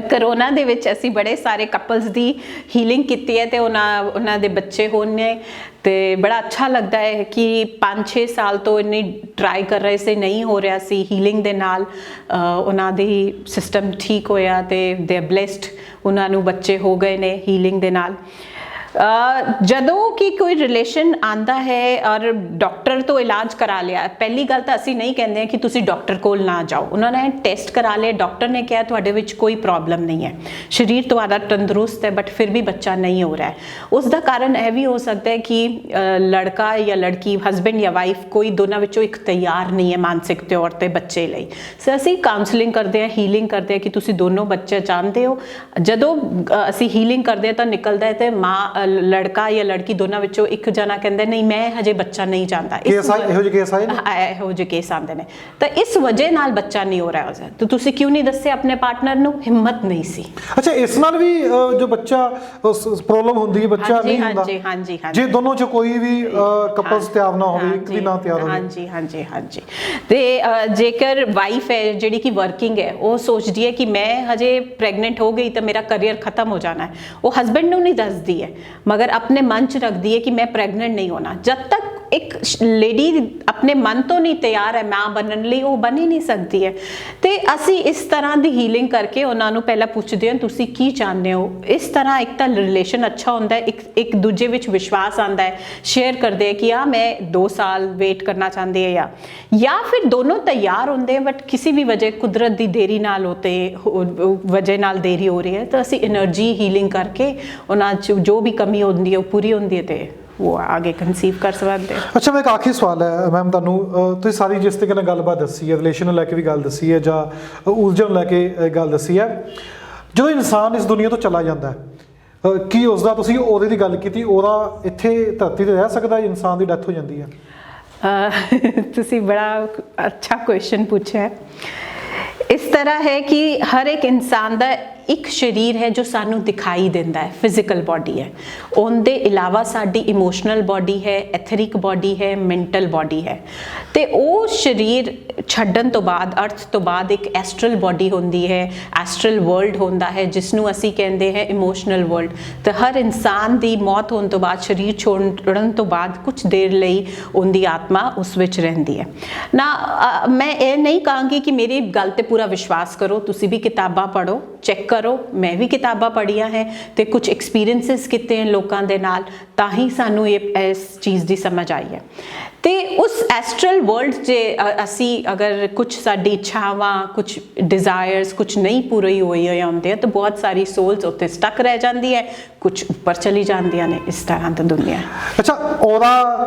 Speaker 1: ਕਰੋਨਾ ਦੇ ਵਿੱਚ ਅਸੀਂ ਬੜੇ ਸਾਰੇ ਕਪਲਸ ਦੀ ਹੀਲਿੰਗ ਕੀਤੀ ਹੈ ਤੇ ਉਹਨਾਂ ਦੇ ਬੱਚੇ ਹੋਣ ਨੇ, ਤੇ ਬੜਾ ਅੱਛਾ ਲੱਗਦਾ ਹੈ ਕਿ 5-6 ਸਾਲ ਤੋਂ ਇੰਨੀ ਟਰਾਈ ਕਰ ਰਹੇ ਸੀ, ਨਹੀਂ ਹੋ ਰਿਹਾ ਸੀ। ਹੀਲਿੰਗ ਦੇ ਨਾਲ ਉਹਨਾਂ ਦੀ ਸਿਸਟਮ ਠੀਕ ਹੋਇਆ ਤੇ ਦੇ ਆਰ ਬਲੈਸਡ, ਉਹਨਾਂ ਨੂੰ ਬੱਚੇ ਹੋ ਗਏ ਨੇ ਹੀਲਿੰਗ ਦੇ ਨਾਲ। ਜਦੋਂ ਕਿ ਕੋਈ ਰਿਲੇਸ਼ਨ ਆਂਦਾ ਹੈ ਔਰ ਡਾਕਟਰ ਤੋਂ ਇਲਾਜ ਕਰਾ ਲਿਆ, ਪਹਿਲੀ ਗੱਲ ਤਾਂ ਅਸੀਂ ਨਹੀਂ ਕਹਿੰਦੇ ਕਿ ਤੁਸੀਂ ਡਾਕਟਰ ਕੋਲ ਨਾ ਜਾਓ। ਉਹਨਾਂ ਨੇ ਟੈਸਟ ਕਰਾ ਲਏ, ਡਾਕਟਰ ਨੇ ਕਿਹਾ ਤੁਹਾਡੇ ਵਿੱਚ ਕੋਈ ਪ੍ਰੋਬਲਮ ਨਹੀਂ ਹੈ, ਸਰੀਰ ਤੁਹਾਡਾ ਤੰਦਰੁਸਤ ਹੈ, ਬਟ ਫਿਰ ਵੀ ਬੱਚਾ ਨਹੀਂ ਹੋ ਰਿਹਾ ਹੈ। ਉਸ ਦਾ ਕਾਰਨ ਇਹ ਵੀ ਹੋ ਸਕਦਾ ਹੈ ਕਿ ਲੜਕਾ ਜਾਂ ਲੜਕੀ, ਹਸਬੈਂਡ ਜਾਂ ਵਾਈਫ, ਕੋਈ ਦੋਨਾਂ ਵਿੱਚੋਂ ਇੱਕ ਤਿਆਰ ਨਹੀਂ ਹੈ ਮਾਨਸਿਕ ਤੌਰ ਤੇ ਬੱਚੇ ਲਈ। ਸੋ ਅਸੀਂ ਕਾਉਂਸਲਿੰਗ ਕਰਦੇ ਹਾਂ, ਹੀਲਿੰਗ ਕਰਦੇ ਹਾਂ ਕਿ ਤੁਸੀਂ ਦੋਨੋਂ ਬੱਚੇ ਚਾਹੁੰਦੇ ਹੋ। ਜਦੋਂ ਅਸੀਂ ਹੀਲਿੰਗ ਕਰਦੇ ਹਾਂ ਤਾਂ ਨਿਕਲਦਾ ਹੈ ਤੇ ਮਾਂ, ਲੜਕਾ ਜਾਂ ਲੜਕੀ ਦੋਨਾਂ ਵਿੱਚੋਂ ਇੱਕ ਜਣਾ ਕਹਿੰਦਾ ਨਹੀਂ ਮੈਂ ਹਜੇ ਬੱਚਾ ਨਹੀਂ ਚਾਹੁੰਦਾ। ਇਹੋ ਜਿਹੇ ਕੇਸ ਆਉਂਦੇ ਨੇ। ਤਾਂ ਇਸ ਵਜ੍ਹਾ ਨਾਲ ਬੱਚਾ ਨਹੀਂ ਹੋ ਰਿਹਾ ਹੋ ਤਾਂ ਤੁਸੀਂ ਕਿਉਂ ਨਹੀਂ ਦੱਸਿਆ ਆਪਣੇ ਪਾਰਟਨਰ ਨੂੰ? ਹਿੰਮਤ ਨਹੀਂ ਸੀ।
Speaker 2: ਅੱਛਾ, ਇਸ ਨਾਲ ਵੀ ਜੋ ਬੱਚਾ ਪ੍ਰੋਬਲਮ ਹੁੰਦੀ ਹੈ, ਬੱਚਾ ਨਹੀਂ ਹੁੰਦਾ?
Speaker 1: ਹਾਂਜੀ।
Speaker 2: ਜੇ ਦੋਨੋਂ ਚ ਕੋਈ ਵੀ ਕਪਲਸ ਤਿਆਰ ਨਾ ਹੋਵੇ, ਇੱਕ ਵੀ ਨਾ ਤਿਆਰ ਹੋਵੇ।
Speaker 1: ਹਾਂਜੀ। ਤੇ ਜੇਕਰ ਵਾਈਫ ਹੈ ਜਿਹੜੀ ਕਿ ਵਰਕਿੰਗ ਹੈ, ਉਹ ਸੋਚਦੀ ਹੈ ਕਿ ਮੈਂ ਹਜੇ ਪ੍ਰੈਗਨੈਂਟ ਹੋ ਗਈ ਤਾਂ ਮੇਰਾ ਕਰੀਅਰ ਖਤਮ ਹੋ ਜਾਣਾ ਹੈ, ਉਹ ਹਸਬੈਂਡ ਨੂੰ ਨਹੀਂ ਦੱਸਦੀ ਹੈ, ਮगर अपने मन च रखती है कि मैं प्रेगनेंट नहीं होना। जब तक एक लेडी अपने मन तो नहीं तैयार है मां बनने ਲਈ, ਉਹ बन ही नहीं सकती है। ਤੇ ਅਸੀਂ ਇਸ ਤਰ੍ਹਾਂ ਦੀ ਹੀਲਿੰਗ ਕਰਕੇ ਉਹਨਾਂ ਨੂੰ ਪਹਿਲਾਂ ਪੁੱਛਦੇ ਹਾਂ ਤੁਸੀਂ ਕੀ ਚਾਹੁੰਦੇ ਹੋ। ਇਸ ਤਰ੍ਹਾਂ ਇੱਕ ਤਾਂ ਰਿਲੇਸ਼ਨ ਅੱਛਾ ਹੁੰਦਾ ਹੈ, ਇੱਕ ਦੂਜੇ ਵਿੱਚ ਵਿਸ਼ਵਾਸ ਆਉਂਦਾ ਹੈ, ਸ਼ੇਅਰ ਕਰਦੇ ਕਿ ਆ ਮੈਂ 2 ਸਾਲ ਵੇਟ ਕਰਨਾ ਚਾਹੁੰਦੀ ਹੈ ਜਾਂ ਫਿਰ ਦੋਨੋਂ ਤਿਆਰ ਹੁੰਦੇ ਬਟ ਕਿਸੇ ਵੀ ਵਜ੍ਹਾ, ਕੁਦਰਤ ਦੀ ਦੇਰੀ ਨਾਲ ਹੋਤੇ ਵਜ੍ਹਾ ਨਾਲ ਦੇਰੀ ਹੋ ਰਹੀ ਹੈ, ਤਾਂ ਅਸੀਂ એનર્ਜੀ ਹੀਲਿੰਗ ਕਰਕੇ ਉਹਨਾਂ 'ਚ ਜੋ ਵੀ ਕਮੀ ਹੁੰਦੀ ਹੈ ਉਹ ਪੂਰੀ ਹੁੰਦੀ ਹੈ ਤੇ ਉਹ ਆगे ਕੰਸੀਵ ਕਰ ਸਕਦੇ।
Speaker 2: ਅੱਛਾ, ਮੈਂ ਇੱਕ ਆਖਰੀ ਸਵਾਲ ਹੈ ਮੈਮ ਤੁਹਾਨੂੰ, ਤੁਸੀਂ ਸਾਰੀ ਜਿਸ ਤਰੀਕੇ ਨਾਲ ਗੱਲਬਾਤ ਦੱਸੀ ਹੈ, ਰਿਲੇਸ਼ਨ ਨੂੰ ਲੈ ਕੇ ਵੀ ਗੱਲ ਦੱਸੀ ਹੈ ਜਾਂ ਊਰਜਾ ਨੂੰ ਲੈ ਕੇ ਗੱਲ ਦੱਸੀ ਹੈ, ਜਦੋਂ ਇਨਸਾਨ ਇਸ ਦੁਨੀਆ ਤੋਂ ਚਲਾ ਜਾਂਦਾ ਹੈ ਕੀ ਉਸਦਾ, ਤੁਸੀਂ ਉਹਦੇ ਦੀ ਗੱਲ ਕੀਤੀ, ਉਹਦਾ ਇੱਥੇ ਧਰਤੀ ਤੇ ਰਹਿ ਸਕਦਾ, ਇਨਸਾਨ ਦੀ ਡੈਥ ਹੋ ਜਾਂਦੀ ਹੈ?
Speaker 1: ਤੁਸੀਂ ਬੜਾ ਅੱਛਾ ਕੁਐਸਚਨ ਪੁੱਛਿਆ ਹੈ। ਇਸ ਤਰ੍ਹਾਂ ਹੈ ਕਿ ਹਰ ਇੱਕ ਇਨਸਾਨ ਦਾ ਇੱਕ ਸਰੀਰ ਹੈ ਜੋ ਸਾਨੂੰ ਦਿਖਾਈ ਦਿੰਦਾ ਹੈ, ਫਿਜ਼ੀਕਲ ਬਾਡੀ ਹੈ। ਉਹਦੇ ਇਲਾਵਾ ਸਾਡੀ ਇਮੋਸ਼ਨਲ ਬਾਡੀ ਹੈ, ਐਥਰਿਕ ਬਾਡੀ ਹੈ, ਮੈਂਟਲ ਬਾਡੀ ਹੈ। ਤੇ ਉਹ ਸਰੀਰ ਛੱਡਣ ਤੋਂ ਬਾਅਦ, ਅਰਥ ਤੋਂ ਬਾਅਦ ਇੱਕ ਐਸਟਰਲ ਬਾਡੀ ਹੁੰਦੀ ਹੈ, ਐਸਟਰਲ ਵਰਲਡ ਹੁੰਦਾ ਹੈ ਜਿਸ ਨੂੰ ਅਸੀਂ ਕਹਿੰਦੇ ਹਾਂ ਇਮੋਸ਼ਨਲ ਵਰਲਡ। ਤੇ ਹਰ ਇਨਸਾਨ ਦੀ ਮੌਤ ਹੋਣ ਤੋਂ ਬਾਅਦ, ਸਰੀਰ ਛੋੜਨ ਤੋਂ ਬਾਅਦ ਕੁਝ ਦੇਰ ਲਈ ਉਹਦੀ ਆਤਮਾ ਉਸ ਵਿੱਚ ਰਹਿੰਦੀ ਹੈ ਨਾ। ਮੈਂ ਇਹ ਨਹੀਂ ਕਹਾਂਗੀ ਕਿ ਮੇਰੀ ਗੱਲ ਤੇ ਪੂਰਾ ਵਿਸ਼ਵਾਸ ਕਰੋ, ਤੁਸੀਂ ਵੀ ਕਿਤਾਬਾਂ ਪੜ੍ਹੋ, ਚੈੱਕ ਕਰੋ, ਮੈਂ ਵੀ ਕਿਤਾਬਾਂ ਪੜ੍ਹੀਆਂ ਹੈ ਤੇ ਕੁਝ ਐਕਸਪੀਰੀਐਂਸਿਸ ਕੀਤੇ ਹਨ ਲੋਕਾਂ ਦੇ ਨਾਲ, ਤਾਂ ਹੀ ਸਾਨੂੰ ਇਸ ਚੀਜ਼ ਦੀ ਸਮਝ ਆਈ ਹੈ। ਤੇ ਉਸ ਐਸਟਰਲ ਵਰਲਡ 'ਚ ਅਸੀਂ ਅਗਰ ਕੁਝ ਸਾਡੀ ਇੱਛਾਵਾਂ, ਕੁਝ ਡਿਜ਼ਾਇਰਸ ਕੁਝ ਨਹੀਂ ਪੂਰੀ ਹੋਈ ਹੁੰਦੇ ਤਾਂ ਬਹੁਤ ਸਾਰੀ ਸੋਲਸ ਉੱਤੇ ਸਟਕ ਰਹਿ ਜਾਂਦੀ ਹੈ, ਕੁਝ ਉੱਪਰ ਚਲੀ ਜਾਂਦੀਆਂ ਨੇ। ਇਸ ਤਰ੍ਹਾਂ ਦੀ ਦੁਨੀਆ।
Speaker 2: ਅੱਛਾ, ਔਰਾ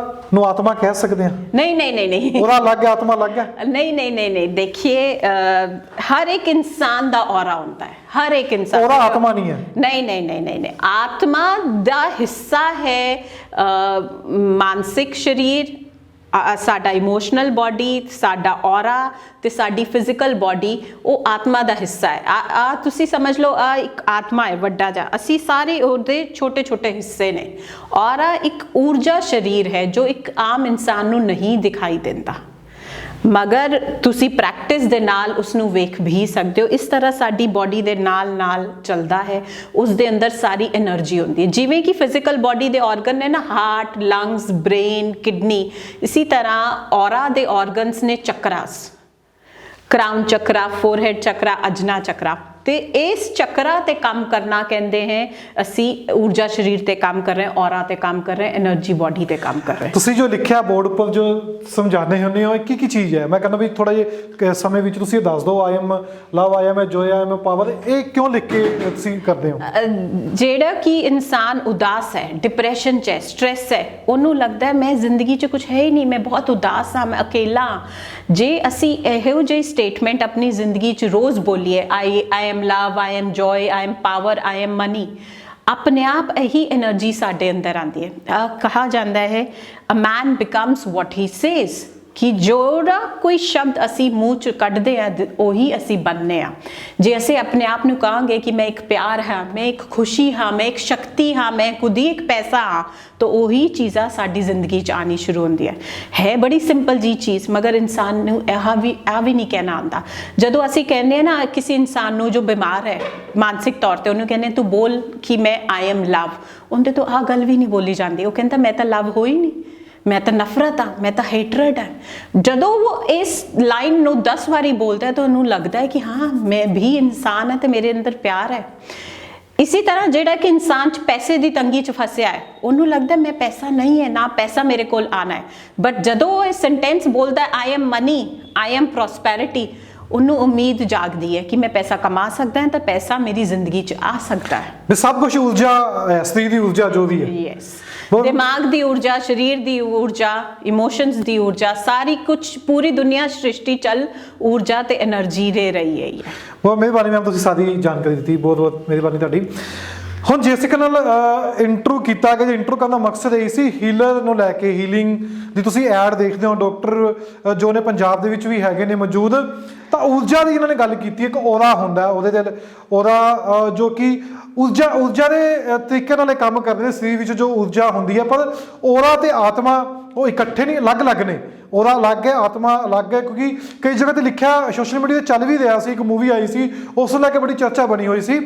Speaker 2: ਨੂੰ ਆਤਮਾ ਕਹਿ ਸਕਦੇ ਹਾਂ?
Speaker 1: ਨਹੀਂ।
Speaker 2: ਔਰਾ ਅਲੱਗ ਹੈ, ਆਤਮਾ ਅਲੱਗ ਹੈ?
Speaker 1: ਨਹੀਂ। ਦੇਖिए, ਹਰ ਇੱਕ ਇਨਸਾਨ ਦਾ ਔਰਾ ਹੁੰਦਾ ਹੈ, ਹਰ ਇੱਕ ਇਨਸਾਨ।
Speaker 2: ਔਰਾ ਆਤਮਾ ਨਹੀਂ ਹੈ?
Speaker 1: ਨਹੀਂ। ਆਤਮਾ ਦਾ ਹਿੱਸਾ ਹੈ ਮਾਨਸਿਕ ਸਰੀਰ, ਸਾਡਾ ਇਮੋਸ਼ਨਲ ਬਾਡੀ, ਸਾਡਾ ਔਰਾ ਤੇ ਸਾਡੀ ਫਿਜ਼ੀਕਲ ਬਾਡੀ, ਉਹ ਆਤਮਾ ਦਾ ਹਿੱਸਾ ਹੈ। ਤੁਸੀਂ ਸਮਝ ਲਓ ਆ ਇੱਕ ਆਤਮਾ ਹੈ ਵੱਡਾ ਜਿਹਾ, ਅਸੀਂ ਸਾਰੇ ਉਹਦੇ ਛੋਟੇ ਹਿੱਸੇ ਨੇ। ਔਰਾ ਇੱਕ ਊਰਜਾ ਸਰੀਰ ਹੈ ਜੋ ਇੱਕ ਆਮ ਇਨਸਾਨ ਨੂੰ ਨਹੀਂ ਦਿਖਾਈ ਦਿੰਦਾ, ਮਗਰ ਤੁਸੀਂ ਪ੍ਰੈਕਟਿਸ ਦੇ ਨਾਲ ਉਸਨੂੰ ਵੇਖ ਵੀ ਸਕਦੇ ਹੋ। ਇਸ ਤਰ੍ਹਾਂ ਸਾਡੀ ਬਾਡੀ ਦੇ ਨਾਲ ਚੱਲਦਾ ਹੈ, ਉਸ ਦੇ ਅੰਦਰ ਸਾਰੀ એનર્ਜੀ ਹੁੰਦੀ ਹੈ। ਜਿਵੇਂ ਕਿ ਫਿਜ਼ੀਕਲ ਬਾਡੀ ਦੇ ਆਰਗਨ ਨੇ ਨਾ, ਹਾਰਟ, ਲੰਗਸ, ਬ੍ਰੇਨ, ਕਿਡਨੀ, ਇਸੇ ਤਰ੍ਹਾਂ ਔਰਾ ਦੇ ਆਰਗਨਸ ਨੇ ਚੱਕਰਾਸ, ਕਰਾਊਨ ਚੱਕਰਾ, ਫੋਰਹੈਡ ਚੱਕਰਾ, ਅਜਨਾ ਚੱਕਰਾ। ਤੇ ਇਸ ਚੱਕਰਾ ਤੇ ਕੰਮ ਕਰਨਾ ਕਹਿੰਦੇ ਹੈ ਅਸੀਂ ਊਰਜਾ ਸਰੀਰ ਤੇ ਕੰਮ ਕਰ ਰਹੇ ਹਾਂ, ਔਰਾ ਤੇ ਕੰਮ ਕਰ ਰਹੇ ਹਾਂ, એનર્ਜੀ ਬਾਡੀ ਤੇ ਕੰਮ ਕਰ ਰਹੇ ਹਾਂ।
Speaker 2: ਤੁਸੀਂ ਜੋ ਲਿਖਿਆ ਬੋਰਡ ਉੱਪਰ ਜੋ ਸਮਝਾਉਂਦੇ ਹੁੰਦੇ ਹੋ, ਕੀ ਚੀਜ਼ ਹੈ? ਮੈਂ ਕਹਿੰਦਾ ਵੀ ਥੋੜਾ ਜਿਹਾ ਸਮੇਂ ਵਿੱਚ ਤੁਸੀਂ ਦੱਸ ਦਿਓ। ਆਈ am love, I am joy, I am power, ਇਹ ਕਿਉਂ ਲਿਖ ਕੇ ਤੁਸੀਂ ਕਰਦੇ ਹੋ?
Speaker 1: ਜਿਹੜਾ ਕਿ ਇਨਸਾਨ ਉਦਾਸ ਹੈ, ਡਿਪਰੈਸ਼ਨ 'ਚ ਹੈ, ਸਟ੍ਰੈਸ ਹੈ, ਉਹਨੂੰ ਲੱਗਦਾ ਹੈ ਮੈਂ ਜ਼ਿੰਦਗੀ 'ਚ ਕੁਝ ਹੈ ਹੀ ਨਹੀਂ, ਮੈਂ ਬਹੁਤ ਉਦਾਸ ਹਾਂ, ਮੈਂ ਅਕੇਲਾ ਹਾਂ। ਜੇ ਅਸੀਂ ਇਹੋ ਜਿਹੀ ਸਟੇਟਮੈਂਟ ਆਪਣੀ ਜ਼ਿੰਦਗੀ 'ਚ ਰੋਜ਼ ਬੋਲੀਏ, I am love, I am joy, I am power, I am money, ਆਪਣੇ ਆਪ ਇਹੀ એનર્ਜੀ ਸਾਡੇ ਅੰਦਰ ਆਉਂਦੀ ਹੈ। ਕਹਾ ਜਾਂਦਾ ਹੈ ਅ ਮੈਨ ਬਿਕਮਸ ਵਾਟ ਹੀ ਸੇਜ਼, ਕਿ ਜਿਹੜਾ ਕੋਈ ਸ਼ਬਦ ਅਸੀਂ ਮੂੰਹ 'ਚ ਕੱਢਦੇ ਹਾਂ ਉਹੀ ਅਸੀਂ ਬਣਨੇ ਆ। ਜੇ ਅਸੀਂ ਆਪਣੇ ਆਪ ਨੂੰ ਕਹਾਂਗੇ ਕਿ ਮੈਂ ਇੱਕ ਪਿਆਰ ਹਾਂ, ਮੈਂ ਇੱਕ ਖੁਸ਼ੀ ਹਾਂ, ਮੈਂ ਇੱਕ ਸ਼ਕਤੀ ਹਾਂ, ਮੈਂ ਖੁਦ ਹੀ ਇੱਕ ਪੈਸਾ ਹਾਂ, ਤਾਂ ਉਹੀ ਚੀਜ਼ਾਂ ਸਾਡੀ ਜ਼ਿੰਦਗੀ 'ਚ ਆਉਣੀ ਸ਼ੁਰੂ ਹੁੰਦੀਆਂ ਹੈ। ਬੜੀ ਸਿੰਪਲ ਜੀ ਚੀਜ਼, ਮਗਰ ਇਨਸਾਨ ਨੂੰ ਇਹ ਵੀ ਨਹੀਂ ਕਹਿਣਾ ਆਉਂਦਾ। ਜਦੋਂ ਅਸੀਂ ਕਹਿੰਦੇ ਹਾਂ ਨਾ ਕਿਸੇ ਇਨਸਾਨ ਨੂੰ ਜੋ ਬਿਮਾਰ ਹੈ ਮਾਨਸਿਕ ਤੌਰ ਤੇ, ਉਹਨੂੰ ਕਹਿੰਦੇ ਤੂੰ ਬੋਲ ਕਿ ਮੈਂ ਆਈ ਐਮ ਲਵ, ਉਹਦੇ ਤੋਂ ਆਹ ਗੱਲ ਵੀ ਨਹੀਂ ਬੋਲੀ ਜਾਂਦੀ। ਉਹ ਕਹਿੰਦਾ ਮੈਂ ਤਾਂ ਲਵ ਹੋਈ ਨਹੀਂ, ਮੈਂ ਤਾਂ ਨਫ਼ਰਤ ਹਾਂ, ਮੈਂ ਤਾਂ ਹੇਟਰਡ ਹਾਂ। ਜਦੋਂ ਉਹ ਇਸ ਲਾਈਨ ਨੂੰ 10 ਵਾਰੀ ਬੋਲਦਾ ਹੈ ਤਾਂ ਉਹਨੂੰ ਲੱਗਦਾ ਹੈ ਕਿ ਹਾਂ ਮੈਂ ਵੀ ਇਨਸਾਨ ਹਾਂ ਤੇ ਮੇਰੇ ਅੰਦਰ ਪਿਆਰ ਹੈ। ਇਸੇ ਤਰ੍ਹਾਂ ਜਿਹੜਾ ਕਿ ਇਨਸਾਨ 'ਚ ਪੈਸੇ ਦੀ ਤੰਗੀ 'ਚ ਫਸਿਆ ਹੈ, ਉਹਨੂੰ ਲੱਗਦਾ ਮੈਂ ਪੈਸਾ ਨਹੀਂ ਹੈ, ਨਾ ਪੈਸਾ ਮੇਰੇ ਕੋਲ ਆਣਾ ਹੈ, ਬਟ ਜਦੋਂ ਉਹ ਇਹ ਸੈਂਟੈਂਸ ਬੋਲਦਾ I am money, I am prosperity, ਉਹਨੂੰ ਉਮੀਦ ਜਾਗਦੀ ਹੈ ਕਿ ਮੈਂ ਪੈਸਾ ਕਮਾ ਸਕਦਾ ਹਾਂ ਤਾਂ ਪੈਸਾ ਮੇਰੀ ਜ਼ਿੰਦਗੀ 'ਚ ਆ ਸਕਦਾ ਹੈ।
Speaker 2: ਵੀ ਸਭ ਕੁਝ ਊਰਜਾ, ਸਰੀਰ ਦੀ ਊਰਜਾ ਜੋ ਵੀ ਹੈ,
Speaker 1: ਯੈਸ, ਦਿਮਾਗ ਦੀ ਊਰਜਾ, ਸਰੀਰ ਦੀ ਊਰਜਾ, ਇਮੋਸ਼ਨਸ ਦੀ ਊਰਜਾ, ਸਾਰੀ ਕੁਝ ਪੂਰੀ ਦੁਨੀਆ ਸ੍ਰਿਸ਼ਟੀ ਚੱਲ ਊਰਜਾ ਤੇ એનર્ਜੀ ਦੇ ਰਹੀ ਹੈ।
Speaker 2: ਬਹੁਤ ਮਿਹਰਬਾਨੀ ਮੈਮ, ਤੁਸੀਂ ਸਾਰੀ ਜਾਣਕਾਰੀ ਦਿੱਤੀ, ਬਹੁਤ ਬਹੁਤ ਮਿਹਰਬਾਨੀ ਤੁਹਾਡੀ। ਹੁਣ ਜੇਸਿਕਾ ਨਾਲ ਇੰਟਰੋ ਕੀਤਾ ਕਿ ਇੰਟਰੋ ਕਰਨ ਦਾ ਮਕਸਦ ਇਹ ਸੀ ਹੀਲਰ ਨੂੰ ਲੈ ਕੇ, ਹੀਲਿੰਗ ਦੀ ਤੁਸੀਂ ਐਡ ਦੇਖਦੇ ਹੋ, ਡਾਕਟਰ ਜੋ ਨੇ ਪੰਜਾਬ ਦੇ ਵਿੱਚ ਵੀ ਹੈਗੇ ਨੇ ਮੌਜੂਦ, ਤਾਂ ਊਰਜਾ ਦੀ ਇਹਨਾਂ ਨੇ ਗੱਲ ਕੀਤੀ। ਇੱਕ ਔਰਾ ਹੁੰਦਾ ਉਹਦੇ ਦਿਲ, ਔਰਾ ਜੋ ਕਿ ਊਰਜਾ ਦੇ ਤਰੀਕੇ ਨਾਲ ਇਹ ਕੰਮ ਕਰਦੇ ਨੇ, ਸਰੀਰ ਵਿੱਚ ਜੋ ਊਰਜਾ ਹੁੰਦੀ ਹੈ, ਪਰ ਔਰਾ ਤੇ ਆਤਮਾ ਉਹ ਇਕੱਠੇ ਨਹੀਂ, ਅਲੱਗ-ਅਲੱਗ ਨੇ। ਔਰਾ ਅਲੱਗ ਹੈ, ਆਤਮਾ ਅਲੱਗ ਹੈ, ਕਿਉਂਕਿ ਕਈ ਜਗ੍ਹਾ ਤੇ ਲਿਖਿਆ, ਸੋਸ਼ਲ ਮੀਡੀਆ ਤੇ ਚੱਲ ਵੀ ਰਿਹਾ ਸੀ, ਇੱਕ ਮੂਵੀ ਆਈ ਸੀ, ਉਸ ਨੂੰ ਲੈ ਕੇ ਬੜੀ ਚਰਚਾ ਬਣੀ ਹੋਈ ਸੀ।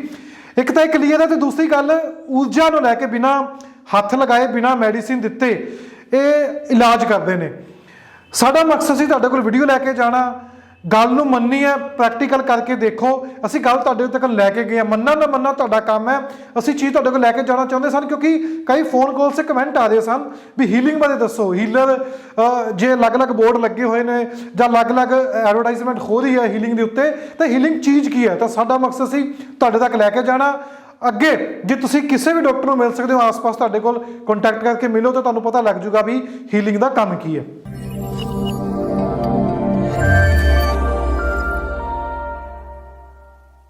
Speaker 2: ਇੱਕ ਤਾਂ ਇਹ ਕਲੀਅਰ ਹੈ, ਤੇ ਦੂਸਰੀ ਗੱਲ ਊਰਜਾ ਨੂੰ ਲੈ ਕੇ ਬਿਨਾਂ ਹੱਥ ਲਗਾਏ, ਬਿਨਾਂ ਮੈਡੀਸਿਨ ਦਿੱਤੇ ਇਹ ਇਲਾਜ ਕਰਦੇ ਨੇ। ਸਾਡਾ ਮਕਸਦ ਸੀ ਤੁਹਾਡੇ ਕੋਲ ਵੀਡੀਓ ਲੈ ਕੇ ਜਾਣਾ, ਗੱਲ ਨੂੰ ਮੰਨਣੀ ਹੈ, ਪ੍ਰੈਕਟੀਕਲ ਕਰਕੇ ਦੇਖੋ। ਅਸੀਂ ਗੱਲ ਤੁਹਾਡੇ ਤੱਕ ਲੈ ਕੇ ਗਏ ਹਾਂ, ਮੰਨਣਾ ਨਾ ਮੰਨਣਾ ਤੁਹਾਡਾ ਕੰਮ ਹੈ, ਅਸੀਂ ਚੀਜ਼ ਤੁਹਾਡੇ ਕੋਲ ਲੈ ਕੇ ਜਾਣਾ ਚਾਹੁੰਦੇ ਸਨ, ਕਿਉਂਕਿ ਕਈ ਫੋਨ ਕਾਲ 'ਤੇ ਕਮੈਂਟ ਆ ਰਹੇ ਸਨ ਵੀ ਹੀਲਿੰਗ ਬਾਰੇ ਦੱਸੋ, ਹੀਲਰ ਜੇ ਅਲੱਗ-ਅਲੱਗ ਬੋਰਡ ਲੱਗੇ ਹੋਏ ਨੇ ਜਾਂ ਅਲੱਗ-ਅਲੱਗ ਐਡਵਰਟਾਈਜ਼ਮੈਂਟ ਹੋ ਰਹੀ ਹੈ ਹੀਲਿੰਗ ਦੇ ਉੱਤੇ, ਤਾਂ ਹੀਲਿੰਗ ਚੀਜ਼ ਕੀ ਹੈ। ਤਾਂ ਸਾਡਾ ਮਕਸਦ ਸੀ ਤੁਹਾਡੇ ਤੱਕ ਲੈ ਕੇ ਜਾਣਾ। ਅੱਗੇ ਜੇ ਤੁਸੀਂ ਕਿਸੇ ਵੀ ਡਾਕਟਰ ਨੂੰ ਮਿਲ ਸਕਦੇ ਹੋ, ਆਸ-ਪਾਸ ਤੁਹਾਡੇ ਕੋਲ ਕੰਟੈਕਟ ਕਰਕੇ ਮਿਲੋ, ਤਾਂ ਤੁਹਾਨੂੰ ਪਤਾ ਲੱਗ ਜੂਗਾ ਵੀ ਹੀਲਿੰਗ ਦਾ ਕੰਮ ਕੀ ਹੈ।